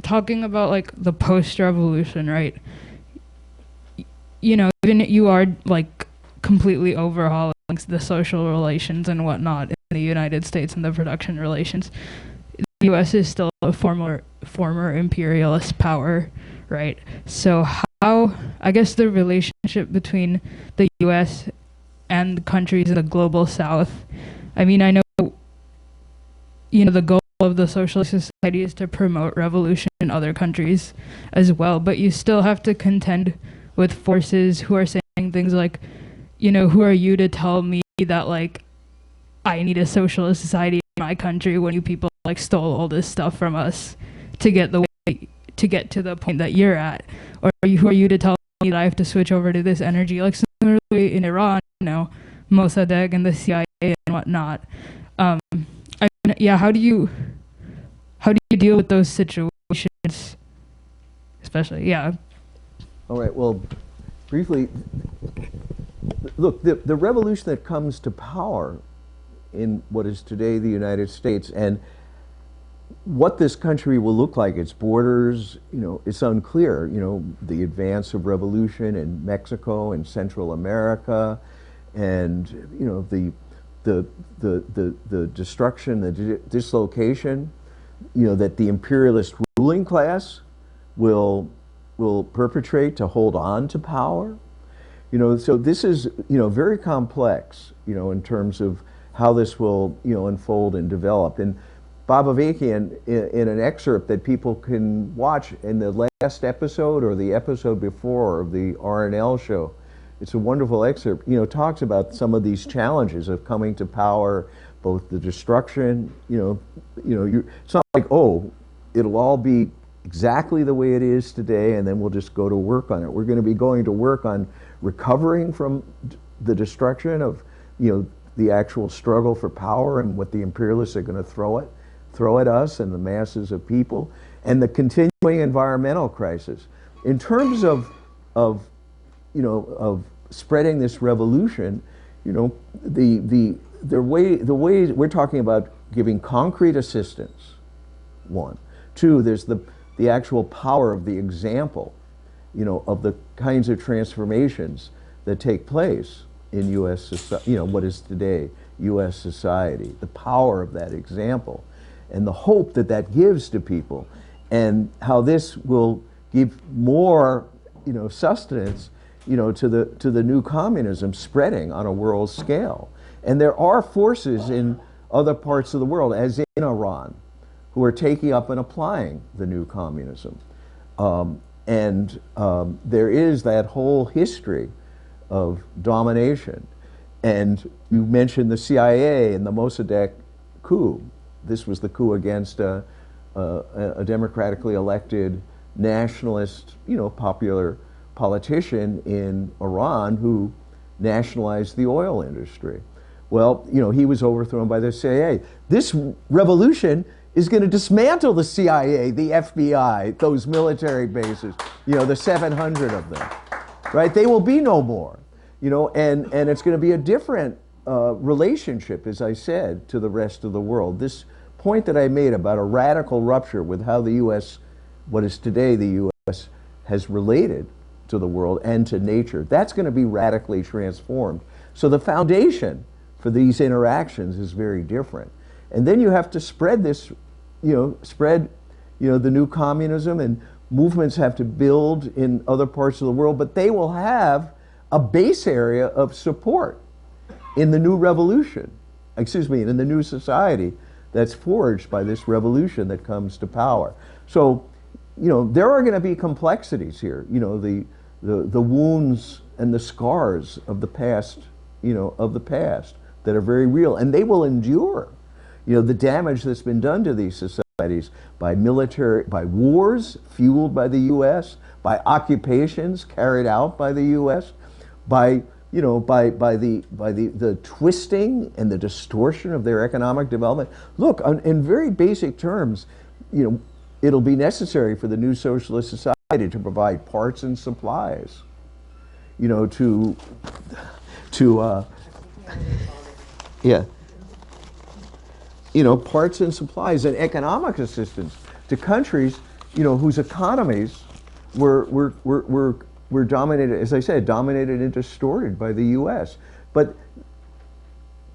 talking about like the post-revolution, right? You know, even you are like completely overhauling the social relations and whatnot in the United States and the production relations. The U.S. is still a former imperialist power, right? So how, I guess the relationship between the U.S. and countries in the global South, I mean, I know, you know, the goal of the socialist society is to promote revolution in other countries as well, but you still have to contend with forces who are saying things like, you know, who are you to tell me that, like, I need a socialist society in my country when you people, like, stole all this stuff from us to get the way, to get to the point that you're at? Or who are you to tell me that I have to switch over to this energy? Like, similarly in Iran, you know, Mossadegh and the CIA and whatnot. Yeah, how do you deal with those situations? Especially, yeah. All right, well, briefly, look, the revolution that comes to power in what is today the United States. And what this country will look like, its borders, it's unclear. The advance of revolution in Mexico and Central America, and the destruction, the dislocation, that the imperialist ruling class will perpetrate to hold on to power. So this is very complex, in terms of how this will unfold and develop. And Bob Avakian, in an excerpt that people can watch in the last episode or the episode before of the RNL show, it's a wonderful excerpt, talks about some of these challenges of coming to power, both the destruction, it's not like, oh, it'll all be exactly the way it is today and then we'll just go to work on it. We're going to be going to work on recovering from the destruction of, the actual struggle for power and what the imperialists are going to throw at us and the masses of people, and the continuing environmental crisis. In terms of spreading this revolution, the way we're talking about giving concrete assistance, one. Two, there's the actual power of the example, of the kinds of transformations that take place in U.S. society, what is today U.S. society, the power of that example, and the hope that that gives to people, and how this will give more, sustenance, to the new communism spreading on a world scale. And there are forces in other parts of the world, as in Iran, who are taking up and applying the new communism. There is that whole history of domination. And you mentioned the CIA and the Mossadegh coup. This was the coup against a democratically elected nationalist, popular politician in Iran who nationalized the oil industry. Well, he was overthrown by the CIA. This revolution is going to dismantle the CIA, the FBI, those military bases, the 700 of them, right? They will be no more, and it's going to be a different relationship, as I said, to the rest of the world. This point that I made about a radical rupture with how the U.S., what is today the U.S., has related to the world and to nature, that's going to be radically transformed. So the foundation for these interactions is very different. And then you have to spread this, the new communism, and movements have to build in other parts of the world, but they will have a base area of support in the new revolution, in the new society that's forged by this revolution that comes to power. So, there are going to be complexities here, the wounds and the scars of the past, that are very real, and they will endure. The damage that's been done to these societies by wars fueled by the U.S., by occupations carried out by the U.S., by the twisting and the distortion of their economic development. Look, in very basic terms, it'll be necessary for the new socialist society to provide parts and supplies, parts and supplies and economic assistance to countries, whose economies were dominated, as I said, dominated and distorted by the U.S. But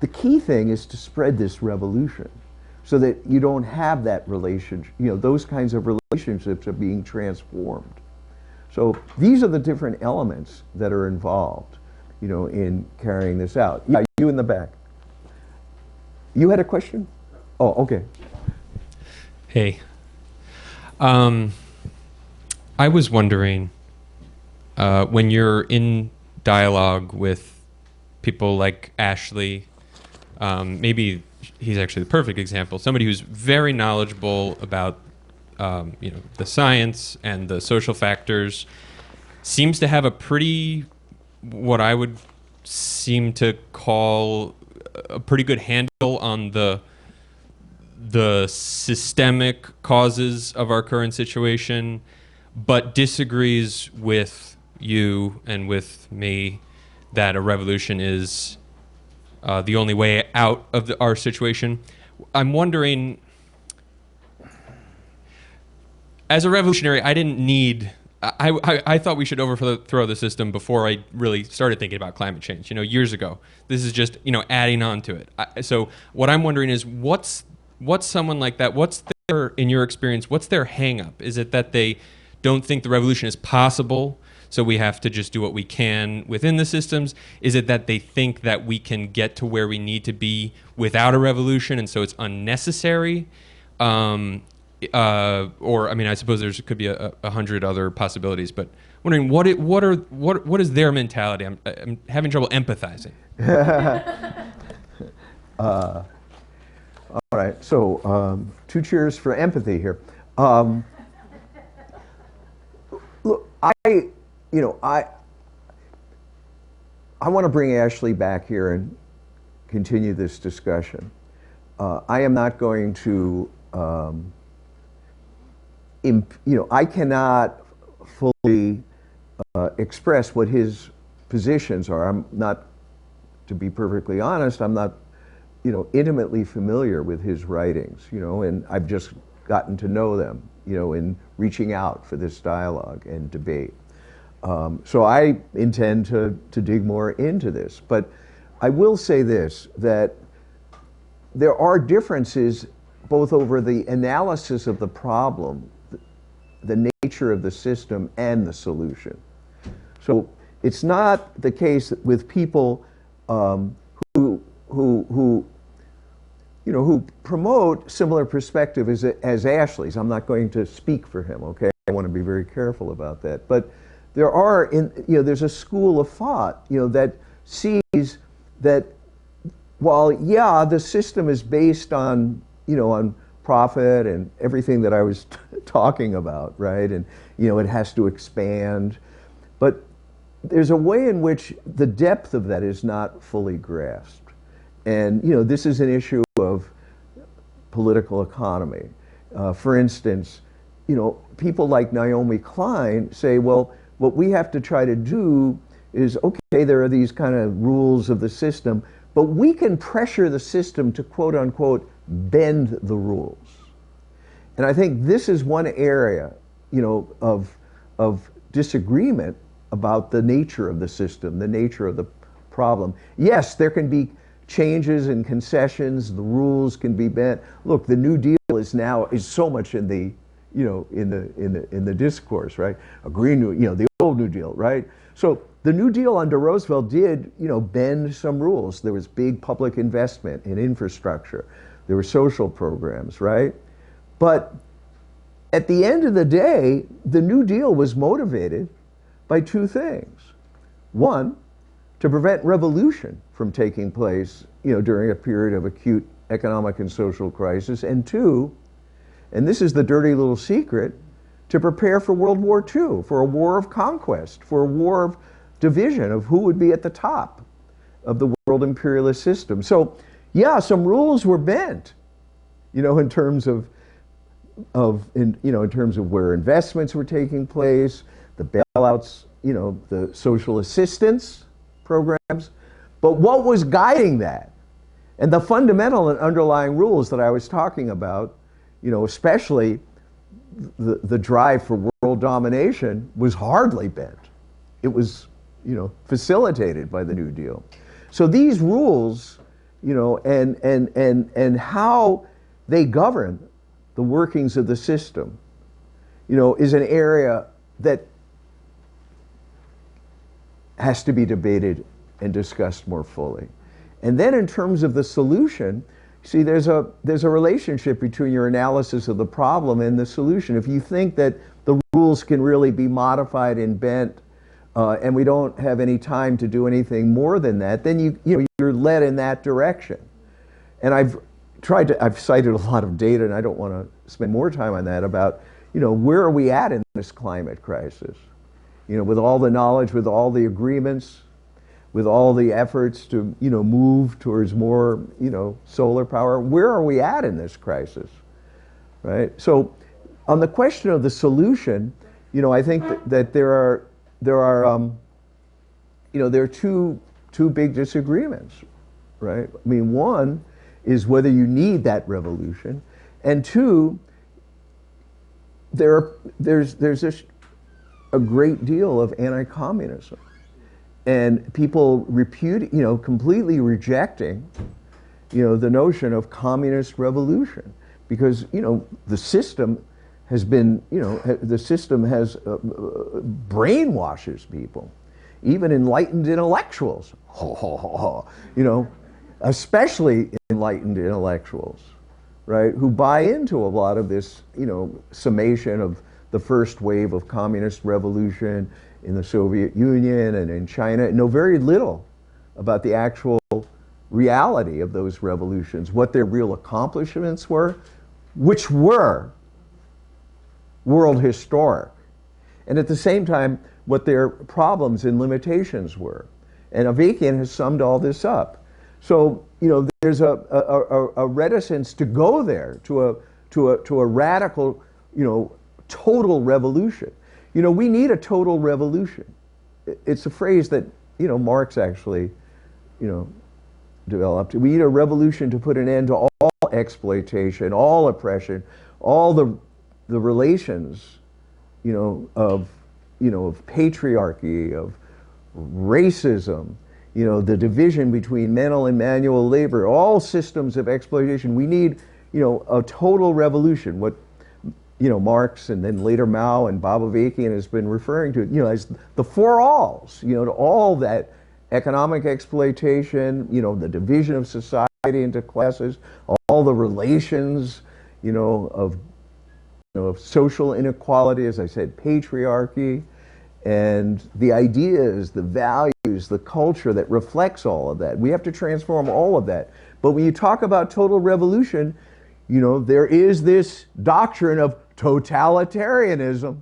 the key thing is to spread this revolution so that you don't have that relationship, those kinds of relationships are being transformed. So these are the different elements that are involved, in carrying this out. Yeah, you in the back. You had a question? Oh, okay. Hey. I was wondering, when you're in dialogue with people like Ashley, maybe he's actually the perfect example, somebody who's very knowledgeable about the science and the social factors, seems to have a pretty, what I would seem to call a pretty good handle on the systemic causes of our current situation, but disagrees with you and with me that a revolution is the only way out of our situation. I'm wondering, as a revolutionary, I didn't need. I thought we should overthrow the system before I really started thinking about climate change. Years ago. This is just adding on to it. So what I'm wondering is, what's someone like that? What's their, in your experience, what's their hang-up? Is it that they don't think the revolution is possible, so we have to just do what we can within the systems? Is it that they think that we can get to where we need to be without a revolution, and so it's unnecessary? Or I suppose there could be a hundred other possibilities, but wondering what is their mentality? I'm having trouble empathizing. All right, so 2 cheers for empathy here. Look, I want to bring Ashley back here and continue this discussion. I am not going to. I cannot fully express what his positions are. I'm not, to be perfectly honest, I'm not, intimately familiar with his writings, and I've just gotten to know them, in reaching out for this dialogue and debate. So I intend to dig more into this. But I will say this, that there are differences both over the analysis of the problem, the nature of the system, and the solution. So it's not the case with people who promote similar perspective as Ashley's. I'm not going to speak for him, okay? I want to be very careful about that. But there are, there's a school of thought, that sees that while, yeah, the system is based on, on profit and everything that I was talking about, right? And, it has to expand. But there's a way in which the depth of that is not fully grasped. And, this is an issue of political economy. For instance, people like Naomi Klein say, well, what we have to try to do is, okay, there are these kind of rules of the system, but we can pressure the system to, quote unquote, bend the rules. And I think this is one area, of disagreement about the nature of the system, the nature of the problem. Yes, there can be changes and concessions, the rules can be bent. Look, the New Deal is so much in the, in the discourse, right? A Green New, the old New Deal, right? So the New Deal under Roosevelt did, bend some rules. There was big public investment in infrastructure. There were social programs, right? But at the end of the day, the New Deal was motivated by 2 things. One, to prevent revolution from taking place, during a period of acute economic and social crisis. And 2, and this is the dirty little secret, to prepare for World War II, for a war of conquest, for a war of division of who would be at the top of the world imperialist system. So, yeah, some rules were bent, in terms of in terms of where investments were taking place, the bailouts, the social assistance programs. But what was guiding that? And the fundamental and underlying rules that I was talking about, especially the drive for world domination, was hardly bent. It was, facilitated by the New Deal. So these rules, and how they govern the workings of the system, is an area that has to be debated and discussed more fully. And then in terms of the solution, see, there's a relationship between your analysis of the problem and the solution. If you think that the rules can really be modified and bent, and we don't have any time to do anything more than that, then you're led in that direction. And I've cited a lot of data, and I don't want to spend more time on that, about, where are we at in this climate crisis? With all the knowledge, with all the agreements, with all the efforts to, move towards more, solar power, where are we at in this crisis, right? So on the question of the solution, I think that there are two big disagreements, right? I mean, one is whether you need that revolution, and two, there's this a great deal of anti-communism, and people completely rejecting, the notion of communist revolution, because the system has been, brainwashes people, even enlightened intellectuals, especially enlightened intellectuals, right, who buy into a lot of this, summation of the first wave of communist revolution in the Soviet Union and in China, know very little about the actual reality of those revolutions, what their real accomplishments were, which were world historic, and at the same time, what their problems and limitations were. And Avakian has summed all this up. So, there's a reticence to go there, to a radical, total revolution. We need a total revolution. It's a phrase that, Marx actually, developed. We need a revolution to put an end to all exploitation, all oppression, all the relations, of patriarchy, of racism, the division between mental and manual labor, all systems of exploitation. We need, a total revolution, what, Marx and then later Mao and Bob Avakian has been referring to, as the four alls, to all that economic exploitation, the division of society into classes, all the relations, of social inequality, as I said, patriarchy, and the ideas, the values, the culture that reflects all of that. We have to transform all of that. But when you talk about total revolution, there is this doctrine of totalitarianism,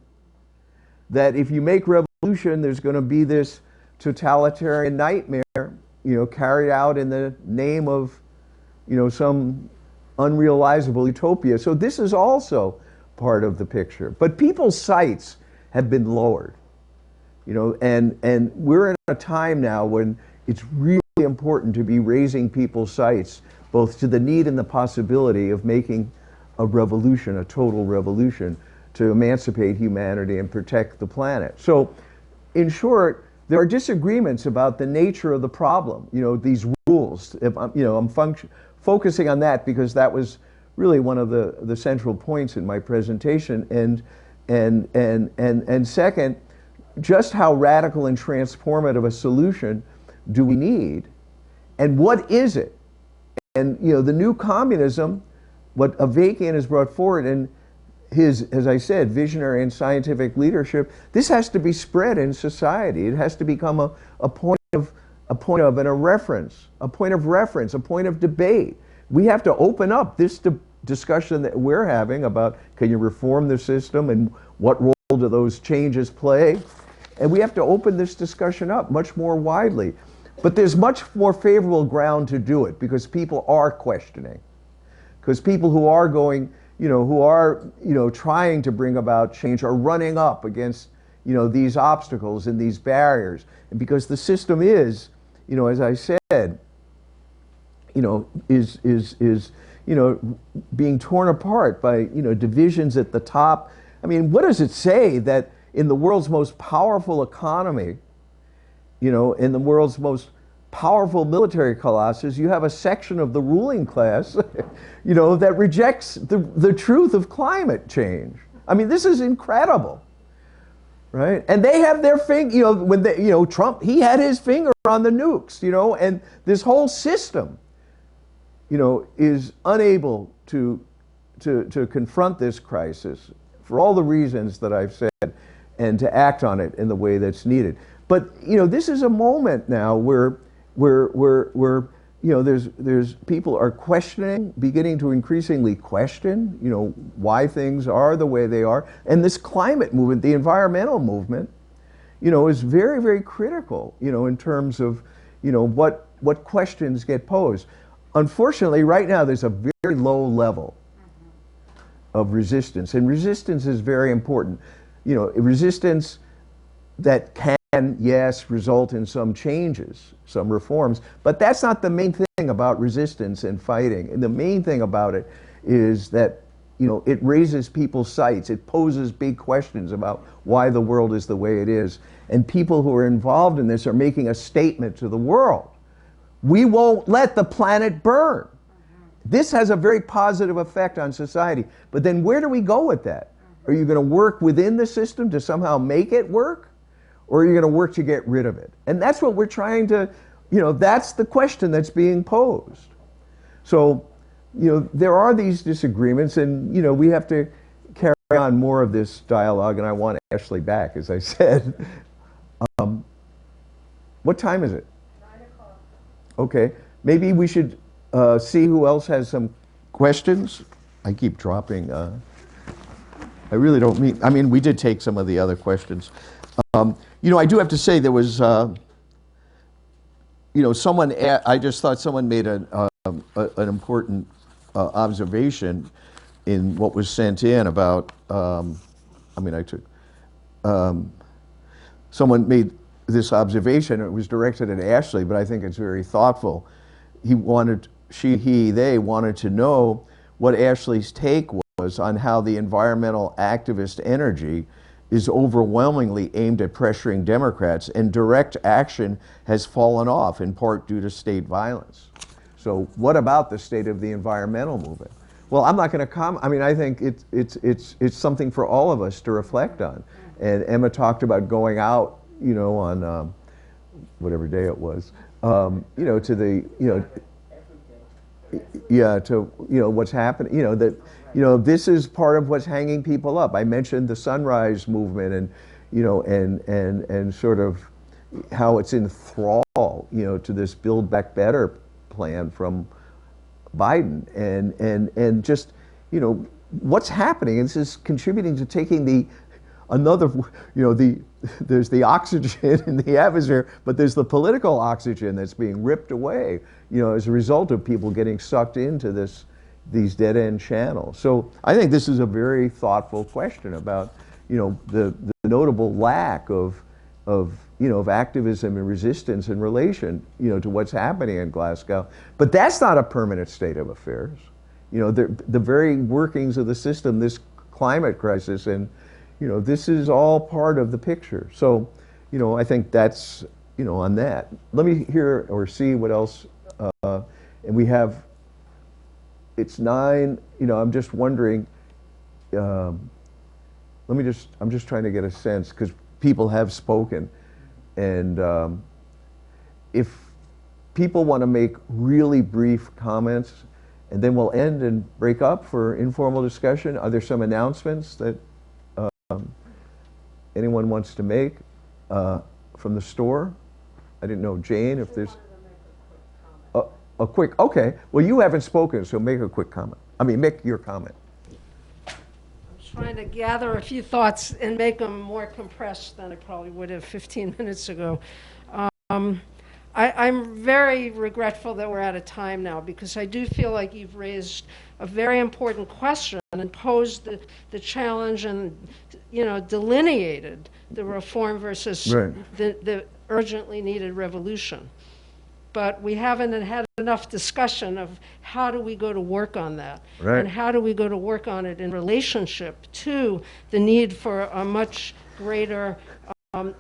that if you make revolution, there's going to be this totalitarian nightmare, carried out in the name of, some unrealizable utopia. So this is also part of the picture. But people's sights have been lowered, and we're in a time now when it's really important to be raising people's sights both to the need and the possibility of making a revolution, a total revolution, to emancipate humanity and protect the planet. So, in short, there are disagreements about the nature of the problem, these rules. If I'm focusing on that because that was really one of the central points in my presentation. And second, just how radical and transformative a solution do we need, and what is it? And the new communism, what Avakian has brought forward in his, as I said, visionary and scientific leadership, this has to be spread in society. It has to become a point of and a reference, a point of debate. We have to open up this discussion that we're having about, can you reform the system and what role do those changes play? And we have to open this discussion up much more widely. But there's much more favorable ground to do it because people are questioning. Because people who are going, trying to bring about change are running up against, these obstacles and these barriers. And because the system is, as I said, is being torn apart by, divisions at the top. I mean, what does it say that in the world's most powerful economy, in the world's most powerful military colossus, you have a section of the ruling class, that rejects the truth of climate change. I mean, this is incredible, right? And they have their finger, when they, Trump, he had his finger on the nukes, and this whole system, is unable to confront this crisis for all the reasons that I've said, and to act on it in the way that's needed. But this is a moment now where there's people are questioning, beginning to increasingly question, why things are the way they are, and this climate movement, the environmental movement, is very, very critical, in terms of, what questions get posed. Unfortunately, right now there's a very low level of resistance, and resistance is very important. Resistance that can can, yes, result in some changes, some reforms, but that's not the main thing about resistance and fighting. And the main thing about it is that, you know, it raises people's sights. It poses big questions about why the world is the way it is. And people who are involved in this are making a statement to the world. We won't let the planet burn. This has a very positive effect on society. But then where do we go with that? Are you going to work within the system to somehow make it work? Or are you going to work to get rid of it? And that's what we're trying to, you know, that's the question that's being posed. So, you know, there are these disagreements, and, you know, we have to carry on more of this dialogue, and I want Ashley back, as I said. What time is it? 9 o'clock. Okay, maybe we should see who else has some questions. I keep dropping. I really don't mean, I mean, we did take some of the other questions. You know, I do have to say there was, you know, someone, I just thought someone made an important observation in what was sent in about, I mean, I took, someone made this observation. It was directed at Ashley, but I think it's very thoughtful. He wanted, they wanted to know what Ashley's take was on how the environmental activist energy is overwhelmingly aimed at pressuring Democrats, and direct action has fallen off, in part due to state violence. So what about the state of the environmental movement? Well, I'm not going to comment. I mean, I think it's something for all of us to reflect on. And Emma talked about going out, you know, on whatever day it was, you know, to the, you know, yeah, to, you know, what's happening, you know, that, you know, this is part of what's hanging people up. I mentioned the Sunrise Movement, and, you know, and sort of how it's in thrall, you know, to this Build Back Better plan from Biden, and just, you know, what's happening. And this is contributing to taking the, another, you know, there's the oxygen in the atmosphere, but there's the political oxygen that's being ripped away, you know, as a result of people getting sucked into these dead-end channels. So I think this is a very thoughtful question about, you know, the notable lack of you know, of activism and resistance in relation, you know, to what's happening in Glasgow. But that's not a permanent state of affairs. You know, the very workings of the system, this climate crisis, and, you know, this is all part of the picture. So, you know, I think that's, you know, on that. Let me hear or see what else, and we have, it's 9, you know, I'm just wondering, I'm just trying to get a sense, because people have spoken, and if people want to make really brief comments, and then we'll end and break up for informal discussion. Are there some announcements that anyone wants to make from the store? I didn't know, Jane, if there's a quick, okay. Well, you haven't spoken, so make a quick comment. I mean, make your comment. Trying to gather a few thoughts and make them more compressed than I probably would have 15 minutes ago. I'm very regretful that we're out of time now, because I do feel like you've raised a very important question and posed the challenge, and, you know, delineated the reform versus the urgently needed revolution. But we haven't had enough discussion of how do we go to work on that, and how do we go to work on it in relationship to the need for a much greater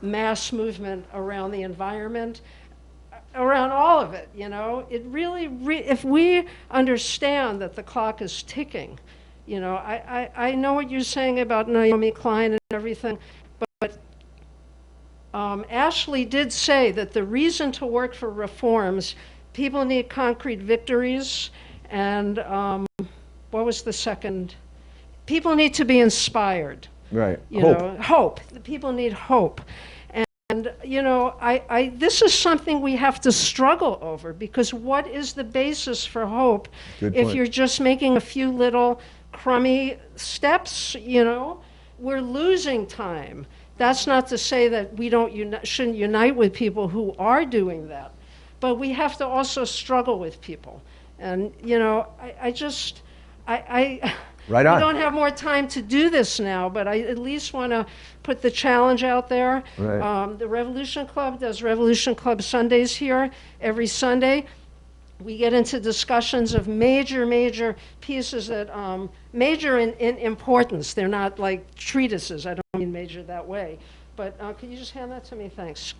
mass movement around the environment, around all of it. You know, it really, if we understand that the clock is ticking, you know, I know what you're saying about Naomi Klein and everything, but Ashley did say that the reason to work for reforms, people need concrete victories, and what was the second? People need to be inspired. Right. You know, hope. The people need hope. And, you know, this is something we have to struggle over, because what is the basis for hope if you're just making a few little crummy steps? You know, we're losing time. That's not to say that we shouldn't unite with people who are doing that, but we have to also struggle with people. And, you know, Right on. We don't have more time to do this now, but I at least want to put the challenge out there. Right. The Revolution Club does Revolution Club Sundays here every Sunday. We get into discussions of major pieces that major in importance. They're not like treatises. I don't mean major that way. But could you just hand that to me? Thanks.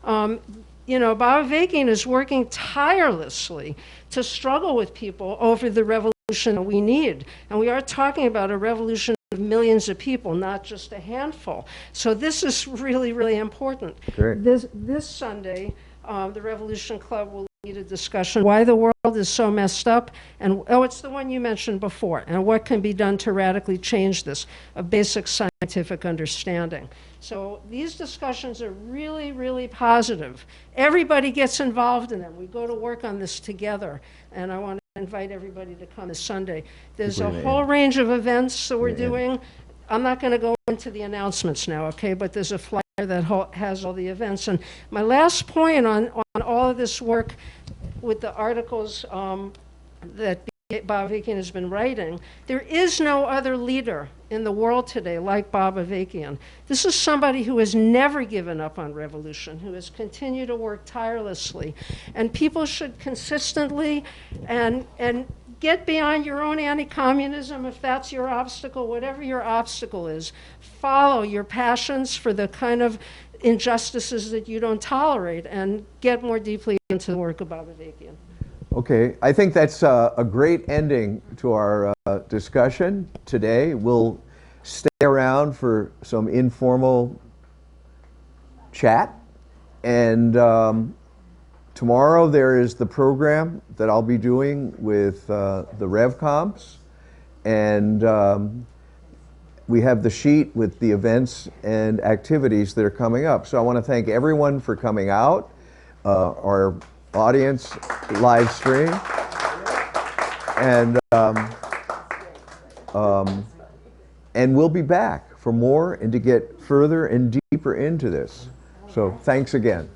You know, Bob Avakian is working tirelessly to struggle with people over the revolution that we need. And we are talking about a revolution of millions of people, not just a handful. So this is really, really important. Great. This Sunday, the Revolution Club will lead a discussion why the world is so messed up, and it's the one you mentioned before, and what can be done to radically change this, a basic scientific understanding. So these discussions are really, really positive. Everybody gets involved in them. We go to work on this together, and I want to invite everybody to come this Sunday. There's a whole range of events that we're doing. I'm not going to go into the announcements now, okay, but there's a flyer that has all the events. And my last point on all of this work with the articles that Bob Avakian has been writing, there is no other leader in the world today like Bob Avakian. This is somebody who has never given up on revolution, who has continued to work tirelessly. And people should consistently and get beyond your own anti-communism, if that's your obstacle, whatever your obstacle is. Follow your passions for the kind of injustices that you don't tolerate and get more deeply into the work of Bob Avakian. Okay, I think that's a great ending to our discussion today. We'll stay around for some informal chat, and tomorrow there is the program that I'll be doing with the RevComps, and we have the sheet with the events and activities that are coming up. So I want to thank everyone for coming out, our audience live stream, and we'll be back for more and to get further and deeper into this. So thanks again.